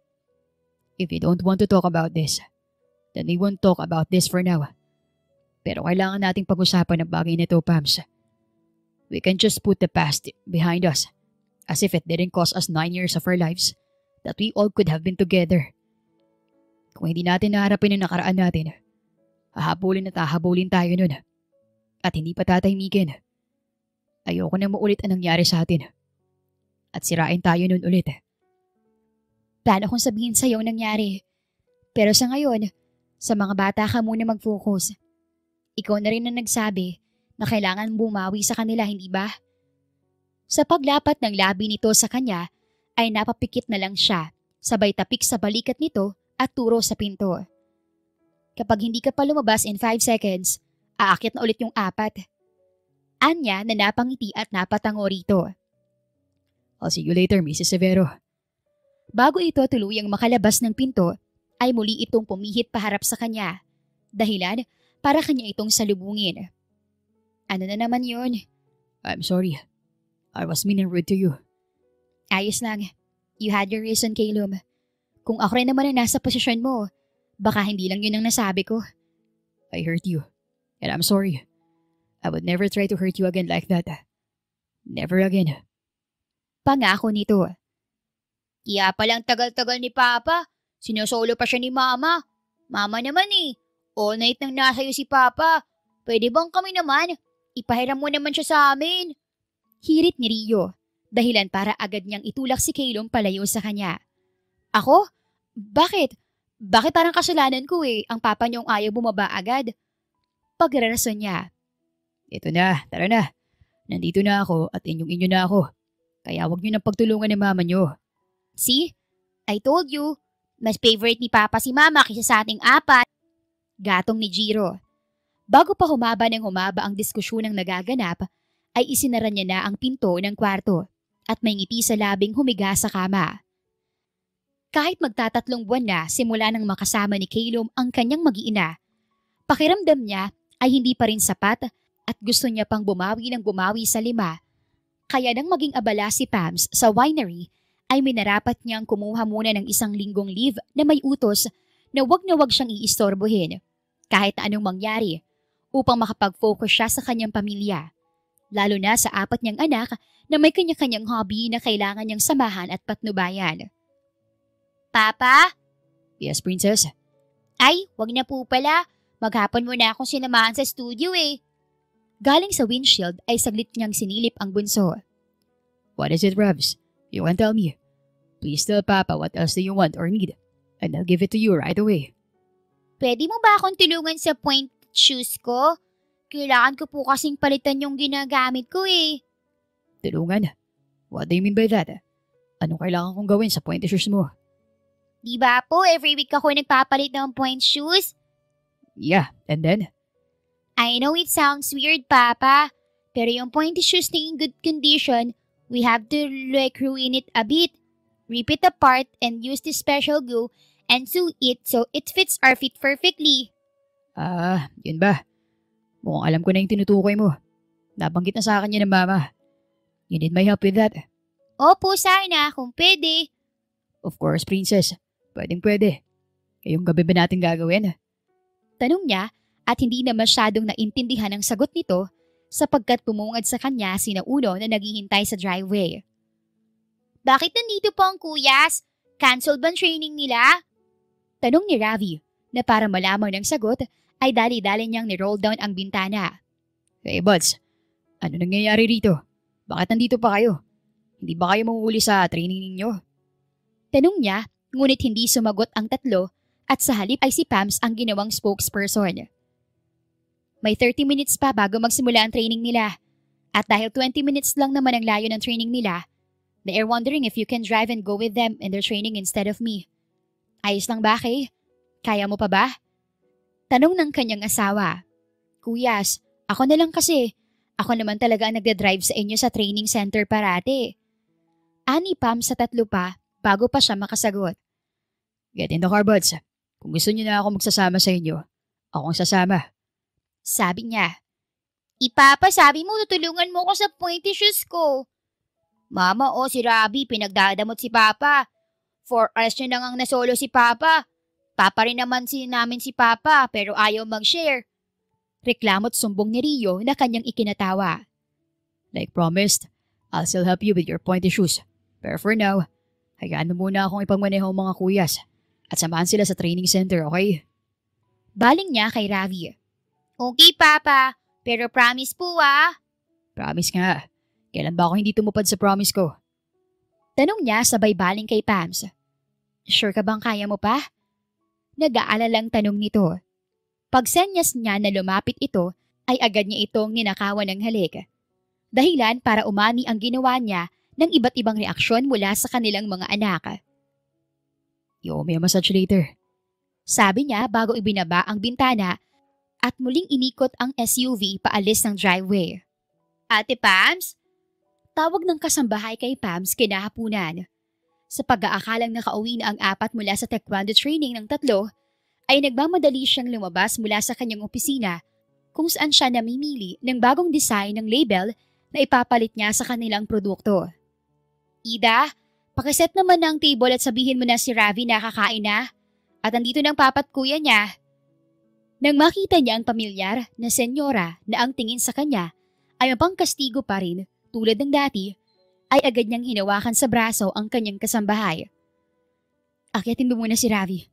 If you don't want to talk about this, then we won't talk about this for now. Pero kailangan nating pag-usapan ang bagay na ito, Pams. We can just put the past behind us as if it didn't cost us 9 years of our lives that we all could have been together. Kung hindi natin naharapin ang nakaraan natin, hahabulin at hahabulin tayo nun. At hindi pa tatahimikin. Ayoko na maulit ang nangyari sa atin. At sirain tayo nun ulit. Plano kong sabihin sa'yo ang nangyari. Pero sa ngayon, sa mga bata ka muna mag-focus. Ikaw na rin ang nagsabi na kailangan bumawi sa kanila, hindi ba? Sa paglapat ng labi nito sa kanya, ay napapikit na lang siya, sabay tapik sa balikat nito at turo sa pinto. Kapag hindi ka pa lumabas in 5 seconds, aakit na ulit yung 4. Anya na napangiti at napatango rito. I'll see you later, Mrs. Severo. Bago ito tuluyang makalabas ng pinto, ay muli itong pumihit paharap sa kanya. Dahilan para kanya itong salubungin. Ano na naman yun? I'm sorry. I was mean and rude to you. Ayos lang. You had your reason, Calum. Kung ako rin naman ang nasa posisyon mo, baka hindi lang yun ang nasabi ko. I hurt you. And I'm sorry. I would never try to hurt you again like that. Never again. Pangako nito. Kaya palang tagal-tagal ni Papa. Sinusolo pa siya ni Mama. Mama naman all night nang nasayo si Papa. Pwede bang kami naman? Ipahiram mo naman siya sa amin. Hirit ni Rio. Dahilan para agad niyang itulak si Calum palayo sa kanya. Ako? Bakit? Bakit parang kasalanan ko ang papa niyong ayaw bumaba agad? Pagrarason niya. Ito na, tara na. Nandito na ako at inyong-inyo na ako. Kaya huwag niyo nang pagtulungan ng mama niyo. See? I told you. Mas favorite ni Papa si Mama kaysa sa ating 4. Gatong ni Jiro. Bago pa humaba ang diskusyon ng nagaganap, ay isinara niya na ang pinto ng kwarto at may ngiti sa labing humiga sa kama. Kahit magtatatlong buwan na simula nang makasama ni Calum ang kanyang mag-iina, pakiramdam niya ay hindi pa rin sapat at gusto niya pang bumawi ng bumawi sa 5. Kaya nang maging abala si Pams sa winery, ay minarapat niyang kumuha muna ng 1 linggong leave na may utos na wag siyang iistorbohin kahit na anong mangyari upang makapag-focus siya sa kanyang pamilya. Lalo na sa 4 niyang anak na may kanya-kanyang hobby na kailangan niyang samahan at patnubayan. Papa? Yes, Princess? Ay, wag na po pala. Maghapon mo na akong sinamahan sa studio Galing sa windshield ay saglit niyang sinilip ang bunso. What is it, Rebs? You won't tell me. Please tell Papa what else do you want or need, and I'll give it to you right away. Pwede mo ba akong tulungan sa point shoes ko? Kailangan ko po kasing palitan yung ginagamit ko Tulungan? What do you mean by that? Anong kailangan kong gawin sa point shoes mo? Di ba po every week ako nagpapalit ng point shoes? Yeah, and then? I know it sounds weird, Papa. Pero yung pointy shoes na in good condition, we have to ruin it a bit. Rip it apart and use this special glue and sew it so it fits our feet perfectly. Yun ba? Mukhang alam ko na yung tinutukoy mo. Nabanggit na sa akin yan ng mama. You need my help with that? Opo, sana, kung pwede. Of course, princess. Pwedeng-pwede. Ngayong gabi ba natin gagawin? Tanong niya at hindi na masyadong naintindihan ang sagot nito sapagkat pumungad sa kanya sina Uno na naghihintay sa driveway. Bakit nandito po ang kuyas? Cancel ba ang training nila? Tanong ni Ravi na para malamang ng sagot ay dali-dali niyang ni-roll down ang bintana. Hey, buds. Ano nangyayari rito? Bakit nandito pa kayo? Hindi ba kayo mamuli sa training ninyo? Tanong niya, ngunit hindi sumagot ang tatlo at sa halip ay si Pams ang ginawang spokesperson. May 30 minutes pa bago magsimula ang training nila. At dahil 20 minutes lang naman ang layo ng training nila, they are wondering if you can drive and go with them in their training instead of me. Ayos lang ba, Kay? Kaya mo pa ba? Tanong ng kanyang asawa. Kuyas, ako na lang kasi. Ako naman talaga ang nagdadrive sa inyo sa training center parate. Ani Pam sa tatlo pa bago pa siya makasagot. Get in the car, buds. Kung gusto niyo na ako magsasama sa inyo, ako ang sasama. Sabi niya. Ipapa, sabi mo tutulungan mo ko sa pointy shoes ko. Mama, si Rabi, pinagdadamot si Papa. 4 hours na lang ang nasolo si Papa. Papa rin naman namin si Papa pero ayaw mag-share. Reklamo't sumbong ni Rio na kanyang ikinatawa. Like promised, I'll still help you with your pointy shoes. Pero for now, hayaan mo muna akong ipagmaneho ang mga kuyas at samahan sila sa training center, okay? Baling niya kay Ravi. Okay, Papa. Pero promise po Promise nga. Kailan ba ako hindi tumupad sa promise ko? Tanong niya sabay baling kay Pams. Sure ka bang kaya mo pa? Nag-aalalang tanong nito. Pagsenyas niya na lumapit ito, ay agad niya itong ninakawan ng halik. Dahilan para umani ang ginawa niya ng iba't ibang reaksyon mula sa kanilang mga anak. You owe me a massage later. Sabi niya bago ibinaba ang bintana at muling inikot ang SUV paalis ng driveway. Ate Pams? Tawag ng kasambahay kay Pams kinahapunan. Sa pag-aakalang nakauwi na ang 4 mula sa taekwondo training ng 3, ay nagmamadali siyang lumabas mula sa kanyang opisina kung saan siya namimili ng bagong design ng label na ipapalit niya sa kanilang produkto. Ida, pakiset naman ng table at sabihin mo na si Ravi nakakain na at andito ng papat kuya niya. Nang makita niya ang pamilyar na senyora na ang tingin sa kanya ay mapangkastigo pa rin tulad ng dati, ay agad niyang hinawakan sa braso ang kanyang kasambahay. Akyatin mo muna si Ravi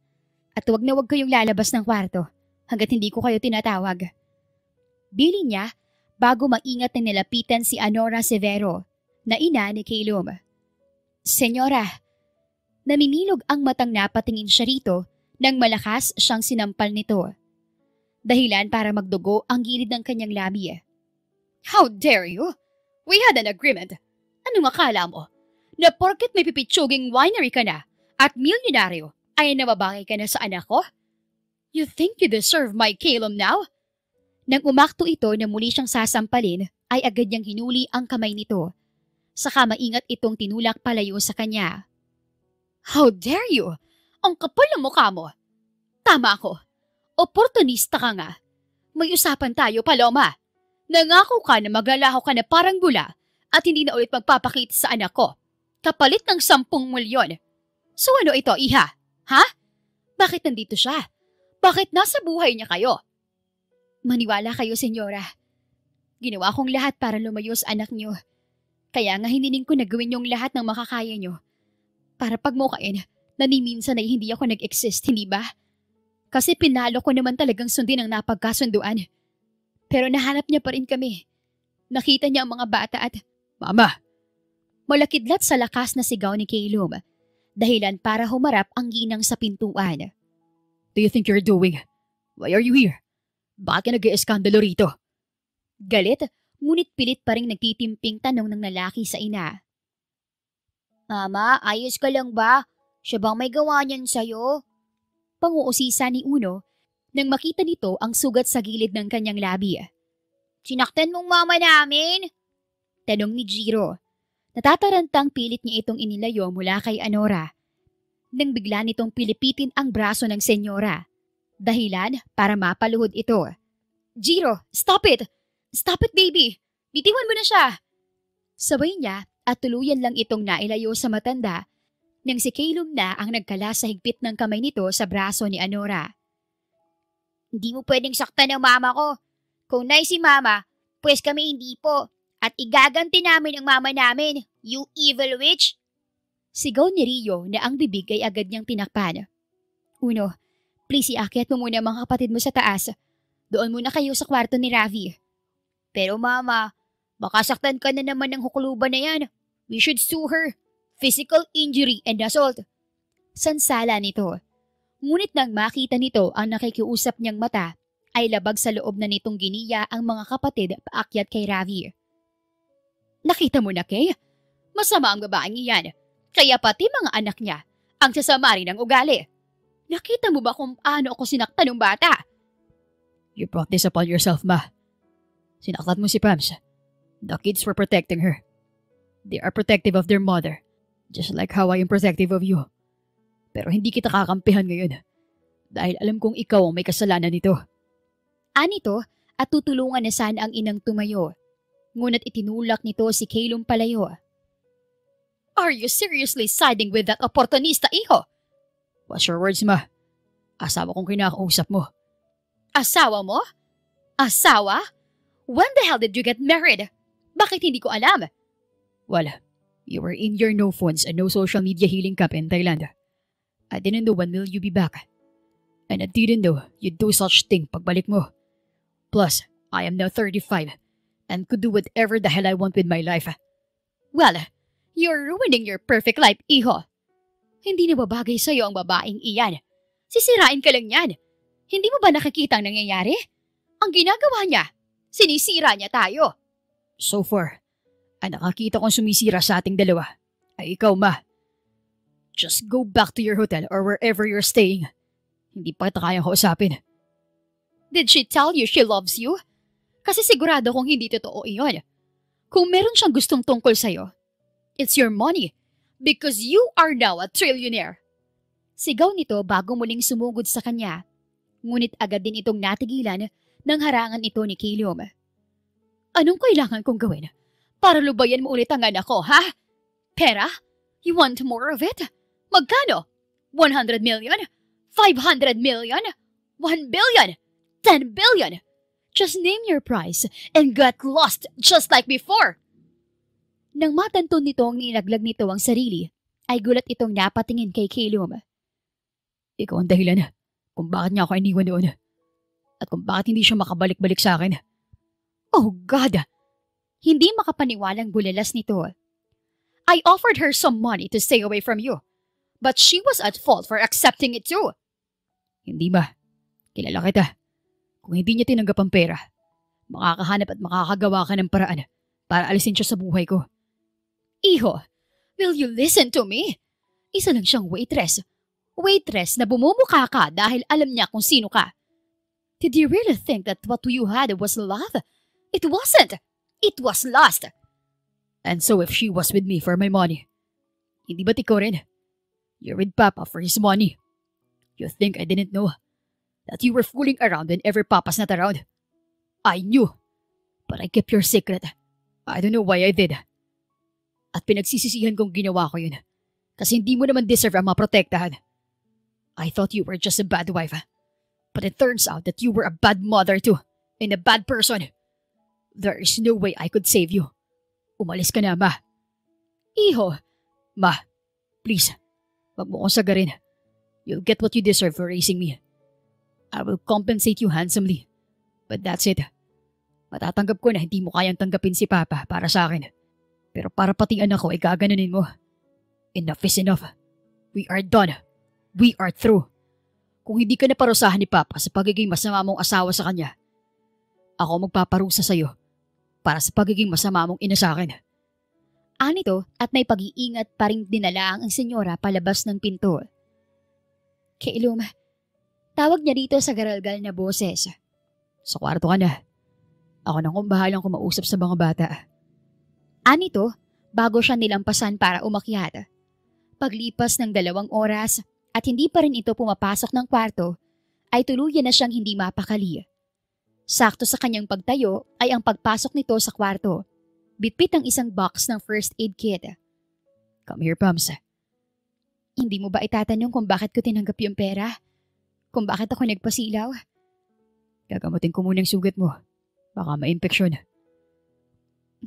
at huwag na huwag kayong lalabas ng kwarto hanggat hindi ko kayo tinatawag. Bili niya bago maingat na nilapitan si Anora Severo na ina ni Calum. Senyora, namimilog ang matang napatingin siya rito nang malakas siyang sinampal nito. Dahilan para magdugo ang gilid ng kanyang labi. How dare you? We had an agreement. Anong akala mo? Na porket may pipitsuging winery ka na at milyonaryo ay nababangay ka na sa anak ko? You think you deserve my Calum now? Nang umakto ito na muli siyang sasampalin, ay agad niyang hinuli ang kamay nito. Saka maingat itong tinulak palayo sa kanya. How dare you? Ang kapal ng mukha mo. Tama ako. Oportunista ka nga. May usapan tayo, Paloma. Nangako ka na maglalaho ka na parang bula at hindi na ulit magpapakita sa anak ko. Kapalit ng 10 milyon. So ano ito, iha? Ha? Bakit nandito siya? Bakit nasa buhay niya kayo? Maniwala kayo, senyora. Ginawa kong lahat para lumayo sa anak niyo. Kaya nga hiniling ko na gawin yung lahat ng makakaya niyo. Para pagmukain, na ni minsan ay hindi ako nag-exist, hindi ba? Kasi pinalo ko naman talagang sundin ang napagkasunduan. Pero nahanap niya pa rin kami. Nakita niya ang mga bata at, Mama! Malakidlat sa lakas na sigaw ni Calum. Dahilan para humarap ang ginang sa pintuan. Do you think you're doing? Why are you here? Bakit ka nag-ieskandalo rito? Galit, ngunit pilit pa rin nagtitimping tanong ng lalaki sa ina. Mama, ayos ka lang ba? Siya bang may gawa niyan sa'yo? Panguusisa ni Uno nang makita nito ang sugat sa gilid ng kanyang labi. Sinaktan mong mama namin? Tanong ni Jiro. Natatarantang pilit niya itong inilayo mula kay Anora. nang bigla nitong pilipitin ang braso ng senyora. Dahilan para mapaluhod ito. Jiro, stop it! Stop it, baby! Bitiwan mo na siya! Sabay niya at tuluyan lang itong nailayo sa matanda nang si Calum na ang nagkala sa higpit ng kamay nito sa braso ni Anora. Hindi mo pwedeng saktan ng mama ko. Kung nay si mama, pues kami hindi po. At igaganti namin ang mama namin, you evil witch! Sigaw ni Rio na ang bibig ay agad niyang tinakpan. Uno, please iakyat mo muna mga kapatid mo sa taas. Doon muna kayo sa kwarto ni Ravi. Pero mama, baka saktan ka na naman ng hukluban na yan. We should sue her. Physical injury and assault. Sansala nito. Ngunit nang makita nito ang nakikiusap niyang mata, ay labag sa loob na nitong giniya ang mga kapatid paakyat kay Ravi. Nakita mo na, Kay? Masama ang babaeng iyan. Kaya pati mga anak niya ang sasama rin ng ugali. Nakita mo ba kung paano ako sinaktan ng bata? You brought this upon yourself, Ma. Sinaktan mo si Pams. The kids were protecting her. They are protective of their mother, just like how I am protective of you. Pero hindi kita kakampihan ngayon dahil alam kong ikaw ang may kasalanan nito. Anito at tutulungan na sana ang inang tumayo. Ngunit itinulak nito si Calum palayo. Are you seriously siding with that opportunista, iho? What's your words, Ma? Asawa kong kinakausap mo. Asawa mo? Asawa? When the hell did you get married? Bakit hindi ko alam? Well, you were in your no phones and no social media healing camp in Thailand. I didn't know when will you be back. And I didn't know you'd do such thing pagbalik mo. Plus, I am now 35 and could do whatever the hell I want with my life. Well, you're ruining your perfect life, iho. Hindi na babagay sa'yo ang babaeng iyan. Sisirain ka lang yan. Hindi mo ba nakikita ang nangyayari? Ang ginagawa niya, sinisira niya tayo. So far, ang nakakita kong sumisira sa ating dalawa ay ikaw, Ma. Just go back to your hotel or wherever you're staying. Hindi pa kita kayang kausapin. Did she tell you she loves you? Kasi sigurado kong hindi totoo iyon. Kung meron siyang gustong tungkol sa'yo, it's your money because you are now a trillionaire. Sigaw nito bago muling sumugod sa kanya. Ngunit agad din itong natigilan nang harangan ito ni Calum. Anong kailangan kong gawin para lubayan mo ulit ang anak ko, ha? Pera? You want more of it? Magkano? 100 million? 500 million? 1 billion? 10 billion? Just name your price and get lost just like before. Nang matanto nitong nilaglag nito ang sarili, ay gulat itong napatingin kay Calum. Ikaw ang dahilan kung bakit niya ako iniwan doon. At kung bakit hindi siya makabalik-balik sa akin. Oh God! Hindi makapaniwalang bulalas nito. I offered her some money to stay away from you. But she was at fault for accepting it too. Hindi ba? Kilala kita. Kung hindi niya tinanggap ang pera, makakahanap at makakagawa ka ng paraan para alisin siya sa buhay ko. Iho, will you listen to me? Isa lang siyang waitress. Waitress na bumumukha ka dahil alam niya kung sino ka. Did you really think that what you had was love? It wasn't. It was lust. And so if she was with me for my money, hindi ba't ikaw rin? You're with Papa for his money. You think I didn't know that you were fooling around whenever Papa's not around? I knew, but I kept your secret. I don't know why I did. At pinagsisisihan kong ginawa ko yun kasi hindi mo naman deserve ang maprotektahan. I thought you were just a bad wife, but it turns out that you were a bad mother too and a bad person. There is no way I could save you. Umalis ka na, Ma. Iho. Ma, please, wag mo kong sagarin. You'll get what you deserve for raising me. I will compensate you handsomely. But that's it. Matatanggap ko na hindi mo kayang tanggapin si Papa para sa akin. Pero para pati anak ko ay gaganunin mo. Enough is enough. We are done. We are through. Kung hindi ka naparusahan ni Papa sa pagiging masama mong asawa sa kanya, ako magpaparusa sa iyo para sa pagiging masama mong ina sa akin. Anito at may pag-iingat pa rin dinala ang senyora palabas ng pinto. Calum, tawag niya dito sa garalgal na boses. Sa kwarto ka na. Ako nang kung bahalang kumausap sa mga bata. Anito, bago siya nilampasan para umakyat. Paglipas ng 2 oras at hindi pa rin ito pumapasok ng kwarto, ay tuluyan na siyang hindi mapakali. Sakto sa kanyang pagtayo ay ang pagpasok nito sa kwarto. Bitbit ang isang box ng first aid kit. Come here, Pams. Hindi mo ba itatanong kung bakit ko tinanggap yung pera? Kung bakit ako nagpasilaw? Gagamutin ko muna ang sugat mo. Baka ma-infeksyon.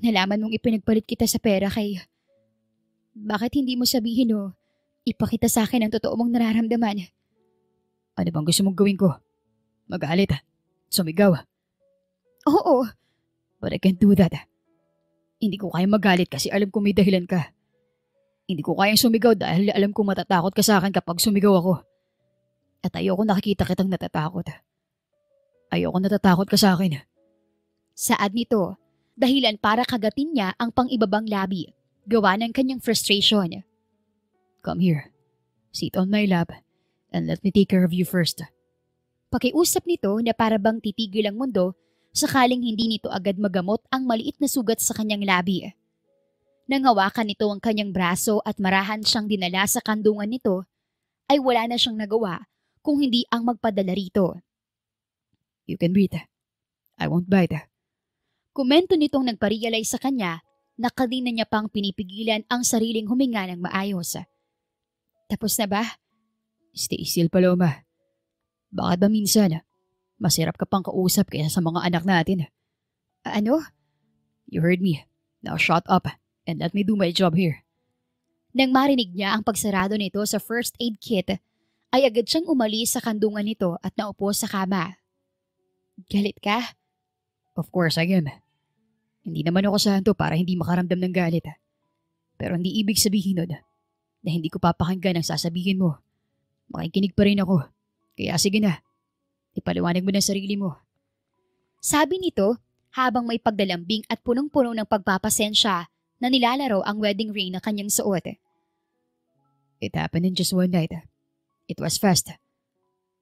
Nalaman mong ipinagpalit kita sa pera kay... Bakit hindi mo sabihin o ipakita sa akin ang totoo mong nararamdaman? Ano bang gusto mong gawin ko? Magalit? Sumigaw? Oo. But I can't do that. Hindi ko kayang magalit kasi alam ko may dahilan ka. Hindi ko kayang sumigaw dahil alam ko matatakot ka sa akin kapag sumigaw ako. At ayoko nakikita kitang natatakot. Ayoko natatakot ka sa akin. Saad nito, dahilan para kagatin niya ang pang-ibabang labi, gawa ng kanyang frustration. Come here. Sit on my lap and let me take care of you first. Pakiusap nito na para bang titigil ang mundo sakaling hindi nito agad magamot ang maliit na sugat sa kanyang labi. Nang hawakan nito ang kanyang braso at marahan siyang dinala sa kandungan nito, ay wala na siyang nagawa kung hindi ang magpadala rito. You can breathe. I won't bite. Komento nitong nagparealize sa kanya na kanina niya pang pinipigilan ang sariling huminga ng maayos. Tapos na ba? Stay still, Paloma. Bakit ba minsan, masirap ka pang kausap kaysa sa mga anak natin? Ano? You heard me. Now shut up and let me do my job here. Nang marinig niya ang pagsarado nito sa first aid kit, ay agad siyang umalis sa kandungan nito at naupo sa kama. Galit ka? Of course I am. Hindi naman ako santo para hindi makaramdam ng galit. Pero hindi ibig sabihin nun na hindi ko papakinggan ang sasabihin mo. Makikinig pa rin ako. Kaya sige na, ipaliwanag mo ng sarili mo. Sabi nito habang may pagdalambing at punong-puno ng pagpapasensya na nilalaro ang wedding ring na kanyang suot. It happened in just one night. It was fast.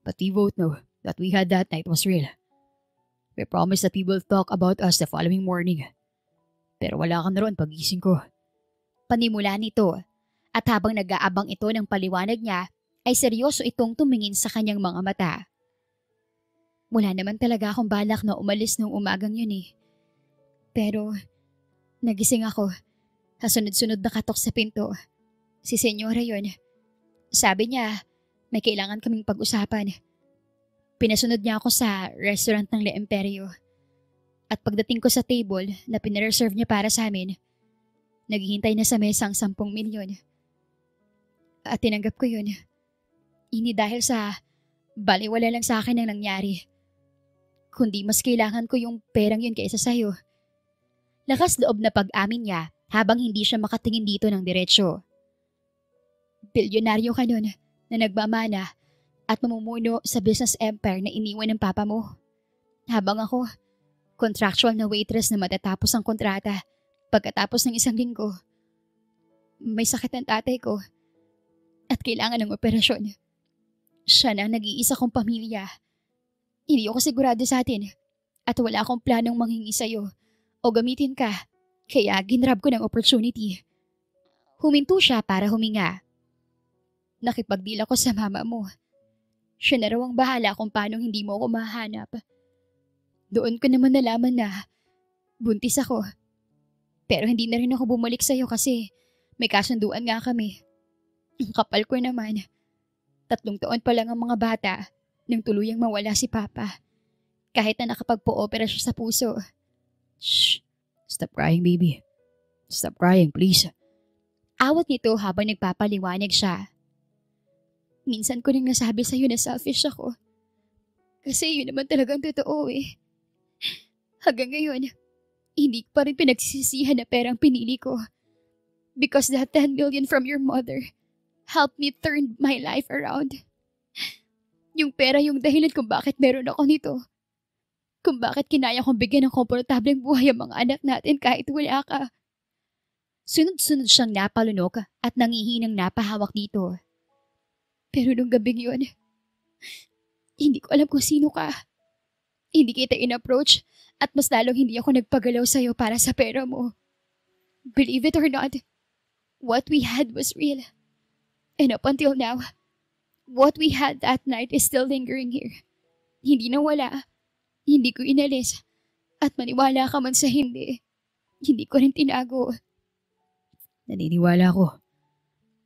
But we both know that we had that night was real. We promised that we will talk about us the following morning. Pero wala ka na roon pagising ko. Panimula nito at habang nag-aabang ito ng paliwanag niya ay seryoso itong tumingin sa kanyang mga mata. Wala naman talaga akong balak na umalis nung umagang yun eh. Pero nagising ako. Kasunod-sunod na katok sa pinto. Si Senyora yun. Sabi niya may kailangan kaming pag-usapan. Pinasunod niya ako sa restaurant ng Le Imperio. At pagdating ko sa table na pinareserve niya para sa amin, naghihintay na sa mesa ang 10 milyon. At tinanggap ko yun. Hindi dahil sa baliwala lang sa akin ang nangyari. Kundi mas kailangan ko yung perang yun kaysa sayo. Lakas loob na pag-amin niya habang hindi siya makatingin dito ng diretsyo. Bilyonaryo ka nun na nagmamana at mamumuno sa business empire na iniwan ng papa mo. Habang ako, contractual na waitress na matatapos ang kontrata pagkatapos ng 1 linggo. May sakit ang tatay ko at kailangan ng operasyon. Siya na ang nag-iisa kong pamilya. Hindi ako sigurado sa atin at wala akong planong manghingi sa'yo o gamitin ka, kaya ginrab ko ng opportunity. Huminto siya para huminga. Nakipagdeal ako sa mama mo. Siya na raw ang bahala kung paano hindi mo ako mahanap. Doon ko naman nalaman na buntis ako. Pero hindi na rin ako bumalik sa'yo kasi may kasunduan nga kami. Ang kapal ko naman. 3 taon pa lang ang mga bata nang tuluyang mawala si Papa. Kahit na nakapagpo-opera siya sa puso. Shh! Stop crying, baby. Stop crying, please. Awat nito habang nagpapaliwanag siya. Minsan ko nang nasabi sa'yo na selfish ako. Kasi yun naman talagang totoo eh. Hanggang ngayon, hindi ko pa rin pinagsisisihan na perang pinili ko. Because that 10 million from your mother helped me turn my life around. Yung pera yung dahilan kung bakit meron ako nito. Kung bakit kinaya kong bigyan ng komportableng buhay ang mga anak natin kahit wala ka. Sunod-sunod siyang napalunok at nangihinang napahawak dito. Pero nung gabing yun, hindi ko alam kung sino ka. Hindi kita in-approach at mas lalong hindi ako nagpagalaw sa'yo para sa pera mo. Believe it or not, what we had was real. And up until now, what we had that night is still lingering here. Hindi nawala. Hindi ko inalis. At maniwala ka man sa hindi ko rin tinago. Naniniwala ko.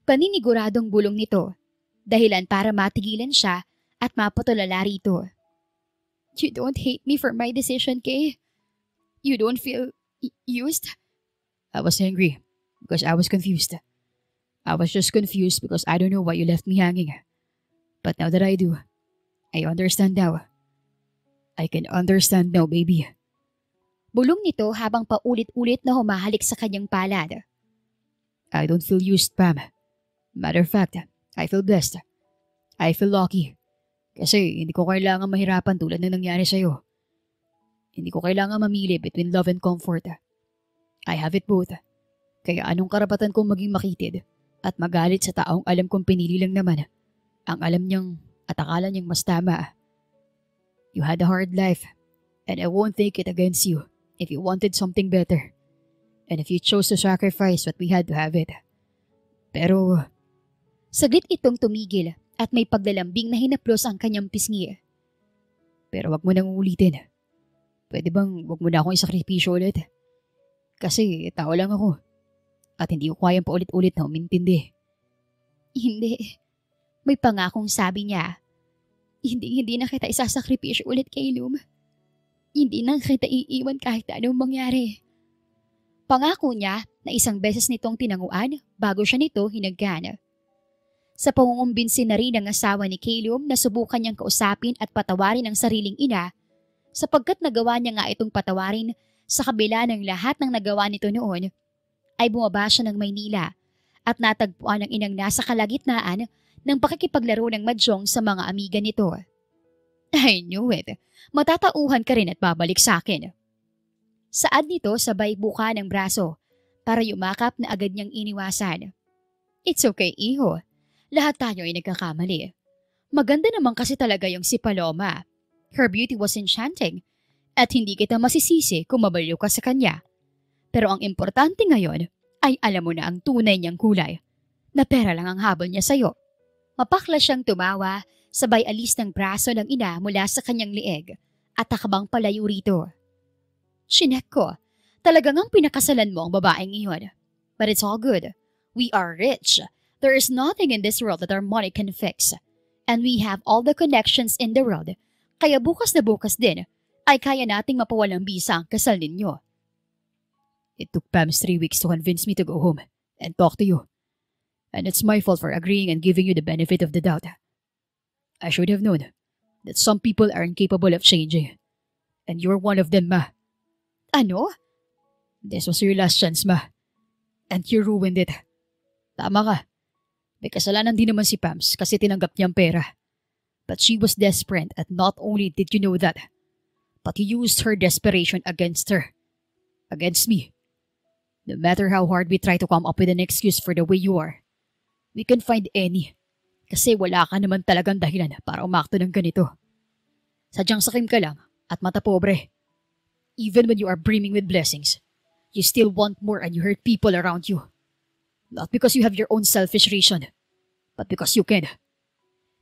Paniniguradong bulong nito. Dahilan para matigilan siya at mapatulala rito. You don't hate me for my decision, Kay? You don't feel used? I was angry because I was confused. I was just confused because I don't know why you left me hanging. But now that I do, I understand now. I can understand now, baby. Bulong nito habang paulit-ulit na humahalik sa kanyang palad. I don't feel used, Pam. Matter of fact, I feel blessed. I feel lucky. Kasi hindi ko kailangan mahirapan tulad na nangyari sa'yo. Hindi ko kailangan mamili between love and comfort. I have it both. Kaya anong karapatan kong maging makitid at magalit sa taong alam kong pinili lang naman ang alam niyang at akala niyang mas tama. You had a hard life and I won't take it against you if you wanted something better and if you chose to sacrifice what we had to have it. Pero saglit itong tumigil at may paglalambing na hinaplos ang kanyang pisngi. Pero wag mo nang ulitin. Pwede bang wag mo na akong isakripisyo ulit? Kasi tao lang ako at hindi ko kayang paulit-ulit na umintindi. Hindi. May pangakong sabi niya. Hindi na kita isasakripisyo ulit kay Lum. Hindi na kita iiwan kahit anong mangyari. Pangako niya na isang beses nitong tinanguan bago siya nito hinagkan. Sa pangungumbinsin na rin ng asawa ni Calum na subukan niyang kausapin at patawarin ang sariling ina sapagkat nagawa niya nga itong patawarin sa kabila ng lahat ng nagawa nito noon, ay bumaba siya ng Maynila at natagpuan ang inang nasa kalagitnaan ng pakikipaglaro ng mahjong sa mga amiga nito. I knew it. Matatauhan ka rin at babalik sa akin. Saad nito sabay buka ng braso para yumakap na agad niyang iniwasan. It's okay, iho. Lahat tayo ay nagkakamali. Maganda naman kasi talaga yung si Paloma. Her beauty was enchanting at hindi kita masisisi kung mabaliw ka sa kanya. Pero ang importante ngayon ay alam mo na ang tunay niyang kulay, na pera lang ang habol niya sa'yo. Mapakla siyang tumawa, sabay alis ng braso ng ina mula sa kanyang lieg at takbang palayo rito. Chinek ko, talagang ang pinakasalan mo ang babaeng iyon. But it's all good. We are rich. There is nothing in this world that our money can fix. And we have all the connections in the world. Kaya bukas na bukas din ay kaya nating mapawalang bisa ang kasal ninyo. It took Pam's 3 weeks to convince me to go home and talk to you. And it's my fault for agreeing and giving you the benefit of the doubt. I should have known that some people are incapable of changing. And you're one of them, Ma. Ano? This was your last chance, Ma. And you ruined it. Tama ka. May kasalanan din naman si Pams kasi tinanggap niya ang pera. But she was desperate and not only did you know that, but you used her desperation against her. Against me. No matter how hard we try to come up with an excuse for the way you are, we can find any. Kasi wala ka naman talagang dahilan para umakto ng ganito. Sadyang sakim ka lang at mata pobre. Even when you are brimming with blessings, you still want more and you hurt people around you. Not because you have your own selfish reason, but because you can.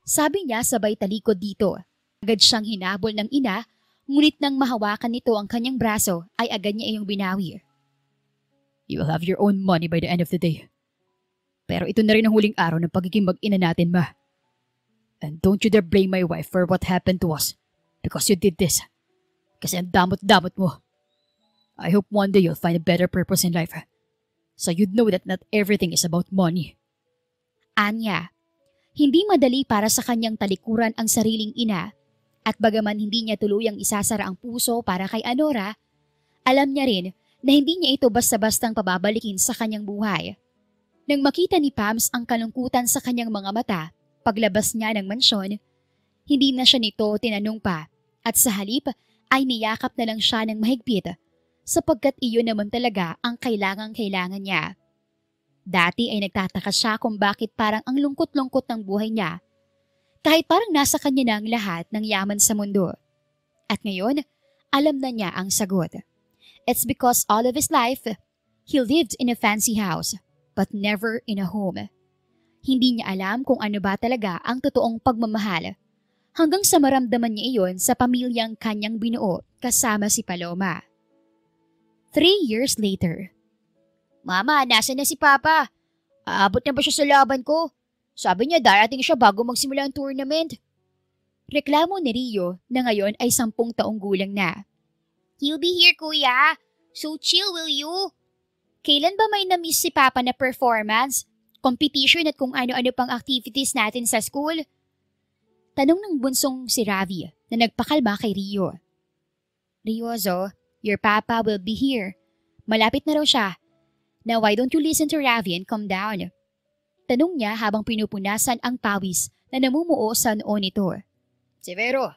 Sabi niya sabay talikod dito. Agad siyang hinabol ng ina, ngunit nang mahawakan nito ang kanyang braso ay agad niya iyong binawi. You will have your own money by the end of the day. Pero ito na rin ang huling araw ng pagiging mag-ina natin, Ma. And don't you dare blame my wife for what happened to us because you did this. Kasi ang damot-damot mo. I hope one day you'll find a better purpose in life. So you'd know that not everything is about money. Anya, hindi madali para sa kanyang talikuran ang sariling ina at bagaman hindi niya tuluyang isasara ang puso para kay Anora, alam niya rin na hindi niya ito basta-bastang pababalikin sa kanyang buhay. Nang makita ni Pams ang kalungkutan sa kanyang mga mata, paglabas niya ng mansyon, hindi na siya nito tinanong pa at sa halip ay niyakap na lang siya ng mahigpit sapagkat iyon naman talaga ang kailangan niya. Dati ay nagtataka siya kung bakit parang ang lungkot-lungkot ng buhay niya kahit parang nasa kanya na ang lahat ng yaman sa mundo. At ngayon, alam na niya ang sagot. It's because all of his life, he lived in a fancy house but never in a home. Hindi niya alam kung ano ba talaga ang totoong pagmamahal. Hanggang sa maramdaman niya iyon sa pamilyang kanyang binuo kasama si Paloma. 3 years later. Mama, nasa na si Papa? Aabot na ba siya sa laban ko? Sabi niya darating siya bago magsimula ang tournament. Reklamo ni Rio na ngayon ay 10 taong gulang na. He'll be here, kuya. So chill, will you? Kailan ba may na-miss si Papa na performance, competition at kung ano-ano pang activities natin sa school? Tanong ng bunsong si Ravi na nagpakalma kay Rio. Riozo, your Papa will be here. Malapit na raw siya. Now why don't you listen to Ravi and calm down? Tanong niya habang pinupunasan ang pawis na namumuo sa noo nito. Severo.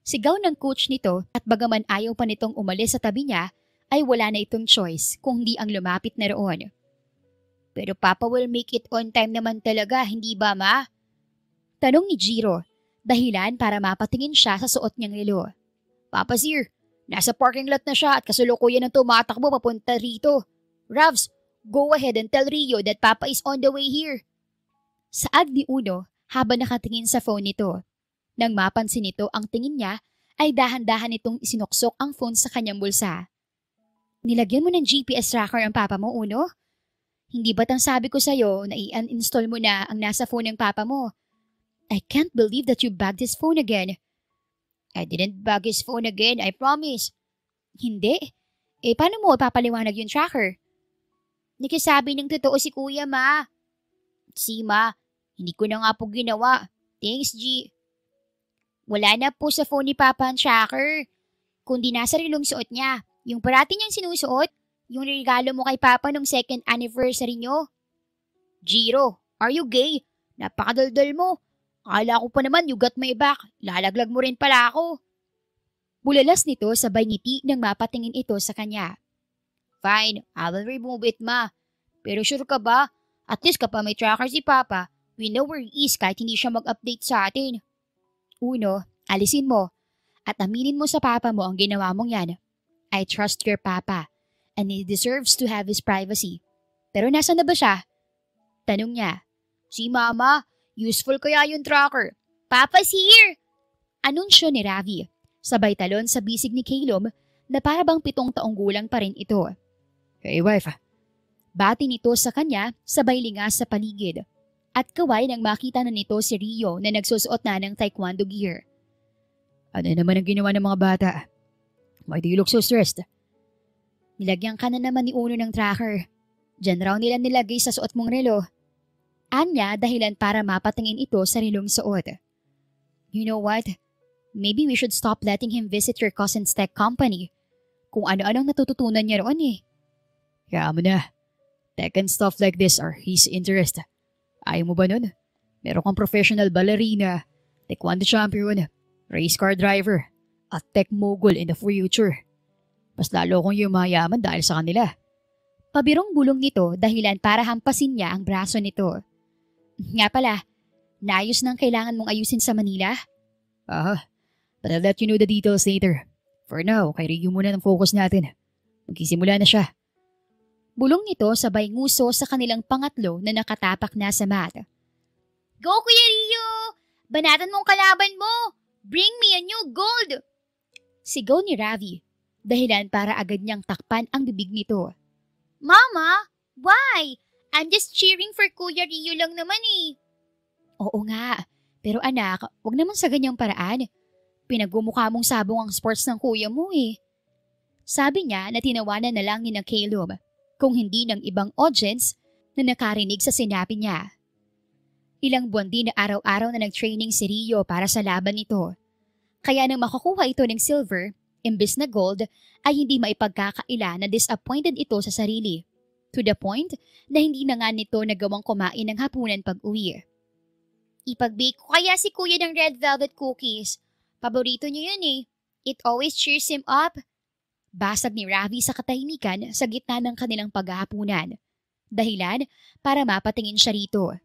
Sigaw ng coach nito at bagaman ayaw pa nitong umalis sa tabi niya, ay wala na itong choice kung hindi ang lumapit na roon. Pero Papa will make it on time naman talaga, hindi ba ma? Tanong ni Jiro, dahilan para mapatingin siya sa suot niyang relo. Papa Sir, nasa parking lot na siya at kasalukuyan ng tumatakbo papunta rito. Ravs, go ahead and tell Rio that Papa is on the way here. Saad ni Uno habang nakatingin sa phone nito. Nang mapansin nito ang tingin niya, ay dahan-dahan itong isinuksok ang phone sa kanyang bulsa. Nilagyan mo ng GPS tracker ang Papa mo, Uno? Hindi ba't ang sabi ko sa'yo na i-uninstall mo na ang nasa phone ng Papa mo? I can't believe that you bagged his phone again. I didn't bag his phone again, I promise. Hindi? Paano mo ipapaliwanag yung tracker? Nagsasabi ng totoo si Kuya, ma. Si ma, hindi ko na nga po ginawa. Thanks, G. Wala na po sa phone ni Papa ang tracker. Kundi nasa rilong suot niya. Yung parati niyang sinusuot, yung regalo mo kay Papa nung 2nd anniversary niyo. Jiro, are you gay? Napakadaldal mo. Akala ko pa naman you got my back. Lalaglag mo rin pala ako. Bulalas nito sabay ngiti nang mapatingin ito sa kanya. Fine, I will remove it, ma. Pero sure ka ba? At least kapag may tracker si Papa, we know where he is kahit hindi siya mag-update sa atin. Uno, alisin mo. At aminin mo sa Papa mo ang ginawa mong yan. I trust your Papa, and he deserves to have his privacy. Pero nasa na ba siya? Tanong niya. Si Mama, useful kaya yung tracker. Papa's here! Anunsyo ni Ravi, sabay talon sa bisig ni Caleb na parabang 7 taong gulang pa rin ito. Hey wife. Bati nito sa kanya sabay lingas sa paligid. At kaway nang makita na nito si Rio na nagsusuot na ng taekwondo gear. Ano naman ang ginawa ng mga bata? Why do you look so stressed? Nilagyan ka na naman ni Uno ng tracker. Diyan raw nila nilagay sa suot mong relo. Anya dahilan para mapatingin ito sa relong suot. You know what? Maybe we should stop letting him visit your cousin's tech company. Kung ano-anong natututunan niya roon eh. Kaya mo na. Tech and stuff like this are his interest. Ayaw mo ba nun? Meron kang professional ballerina, taekwondo champion, race car driver, at tech mogul in the future. Mas lalo kong yumayaman dahil sa kanila. Pabirong bulong nito dahilan para hampasin niya ang braso nito. Nga pala, naayos nang kailangan mong ayusin sa Manila? But I'll let you know the details later. For now, kay Rio muna ng focus natin. Magsisimula na siya. Bulong nito sabay nguso sa kanilang pangatlo na nakatapak na sa mat. Go, Kuya Rio! Banatan mong kalaban mo! Bring me a new gold! Sigaw ni Ravi, dahilan para agad niyang takpan ang bibig nito. Mama, why? I'm just cheering for Kuya Rio lang naman eh. Oo nga, pero anak, wag naman sa ganyang paraan. Pinagmumukha mong sabong ang sports ng kuya mo eh. Sabi niya na tinawanan na lang ni na Caleb, kung hindi ng ibang audience na nakarinig sa sinabi niya. Ilang buwan din na araw-araw na nag-training si Rio para sa laban nito. Kaya nang makakuha ito ng silver, imbes na gold, ay hindi maipagkakaila na disappointed ito sa sarili. To the point na hindi na nga nito nagawang kumain ng hapunan pag-uwi. Ipag-bake ko kaya si kuya ng red velvet cookies. Paborito niya yun eh. It always cheers him up. Basag ni Ravi sa katahimikan sa gitna ng kanilang paghahapunan. Dahilan para mapatingin siya rito.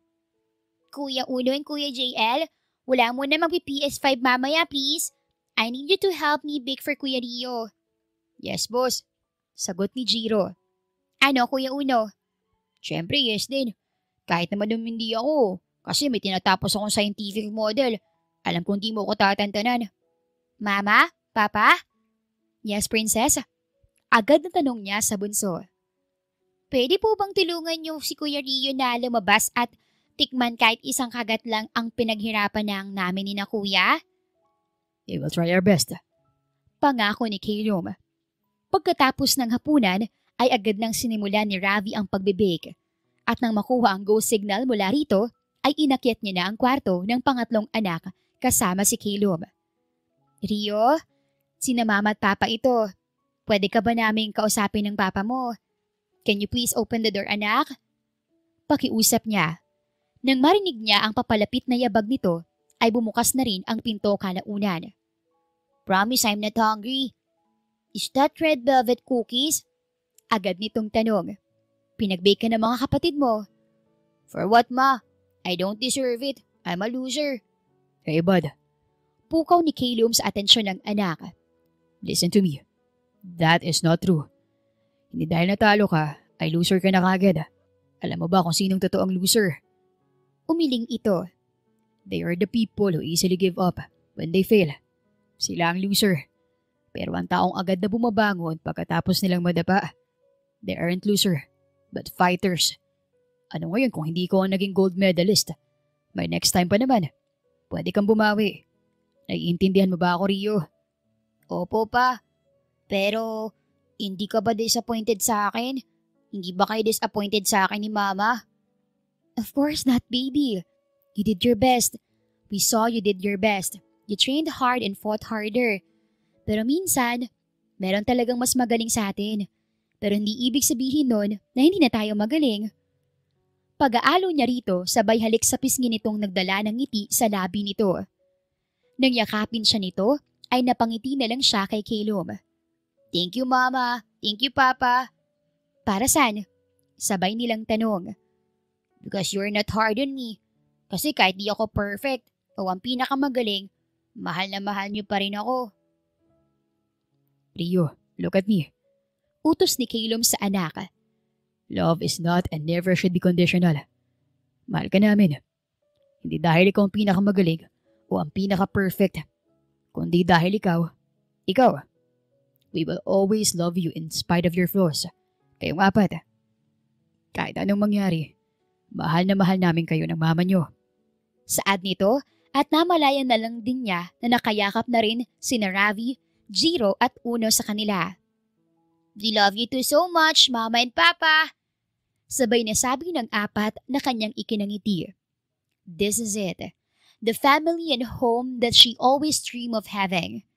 Kuya Uno and Kuya JL, wala mo na magpi-PS5 mamaya please. I need you to help me bake for Kuya Rio. Yes boss, sagot ni Jiro. Ano Kuya Uno? Siyempre yes din. Kahit naman hindi ako, kasi may tinatapos akong scientific model. Alam kong di mo ko tatantanan. Mama? Papa? Yes, princess. Agad na tanong niya sa bunso. Pwede po bang tulungan niyo si Kuya Rio na lumabas at tikman kahit isang kagat lang ang pinaghirapan ng namin ni na kuya? We will try our best. Pangako ni Caleb. Pagkatapos ng hapunan ay agad nang sinimulan ni Ravi ang pagbe-bake. At nang makuha ang go signal mula rito, ay inakyat niya na ang kwarto ng pangatlong anak kasama si Caleb. Rio, sina mama at papa ito. Pwede ka ba naming kausapin ng papa mo? Can you please open the door, anak? Pakiusap niya. Nang marinig niya ang papalapit na yabag nito, ay bumukas na rin ang pinto kalaunan. Promise I'm not hungry. Is that red velvet cookies? Agad nitong tanong. Pinag-bake ka ng mga kapatid mo. For what, ma? I don't deserve it. I'm a loser. Hey, bud. Pukaw ni Caleb sa atensyon ng anak. Listen to me. That is not true. Hindi dahil natalo ka, ay loser ka na kagad. Alam mo ba kung sinong totoong loser? Umiling ito. They are the people who easily give up when they fail. Sila ang loser. Pero ang taong agad na bumabangon pagkatapos nilang madapa, they aren't loser, but fighters. Ano ngayon kung hindi ko ang naging gold medalist? By next time pa naman, pwede kang bumawi. Naiintindihan mo ba ako, Rio? Opo pa. Pero, hindi ka ba disappointed sa akin? Hindi ba kayo disappointed sa akin ni Mama? Of course not, baby. You did your best. We saw you did your best. You trained hard and fought harder. Pero minsan, meron talagang mas magaling sa atin. Pero hindi ibig sabihin nun na hindi na tayo magaling. Pag-aalo niya rito, sabay halik sa pisngi nitong nagdala ng ngiti sa labi nito. Nang yakapin siya nito, ay napangiti na lang siya kay Caleb. Thank you, Mama. Thank you, Papa. Para saan? Sabay nilang tanong. Because you're not hard on me. Kasi kahit di ako perfect o ang pinakamagaling, mahal na mahal niyo pa rin ako. Rio, look at me. Utos ni Caleb sa anak. Love is not and never should be conditional. Mahal ka namin. Hindi dahil ikaw ang pinakamagaling o ang pinaka-perfect, kundi dahil ikaw. We will always love you in spite of your flaws. Kayong apat. Kahit anong mangyari, mahal na mahal namin kayo ng mama nyo. Saad nito at namalayan na lang din niya na nakayakap na rin sina Ravi, Jiro at Uno sa kanila. We love you too so much, Mama and Papa. Sabay na sabi ng apat na kanyang ikinangiti. This is it. The family and home that she always dreamed of having.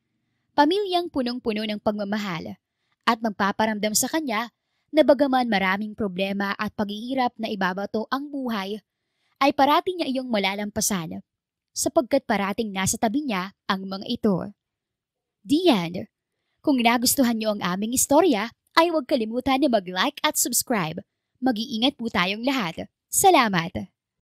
Pamilyang punong-puno ng pagmamahal at magpaparamdam sa kanya na bagaman maraming problema at paghihirap na ibabato ang buhay, ay parating niya iyong malalampasan sapagkat parating nasa tabi niya ang mga ito. The end. Kung nagustuhan niyo ang aming istorya, ay huwag kalimutan na mag-like at subscribe. Mag-iingat po tayong lahat. Salamat!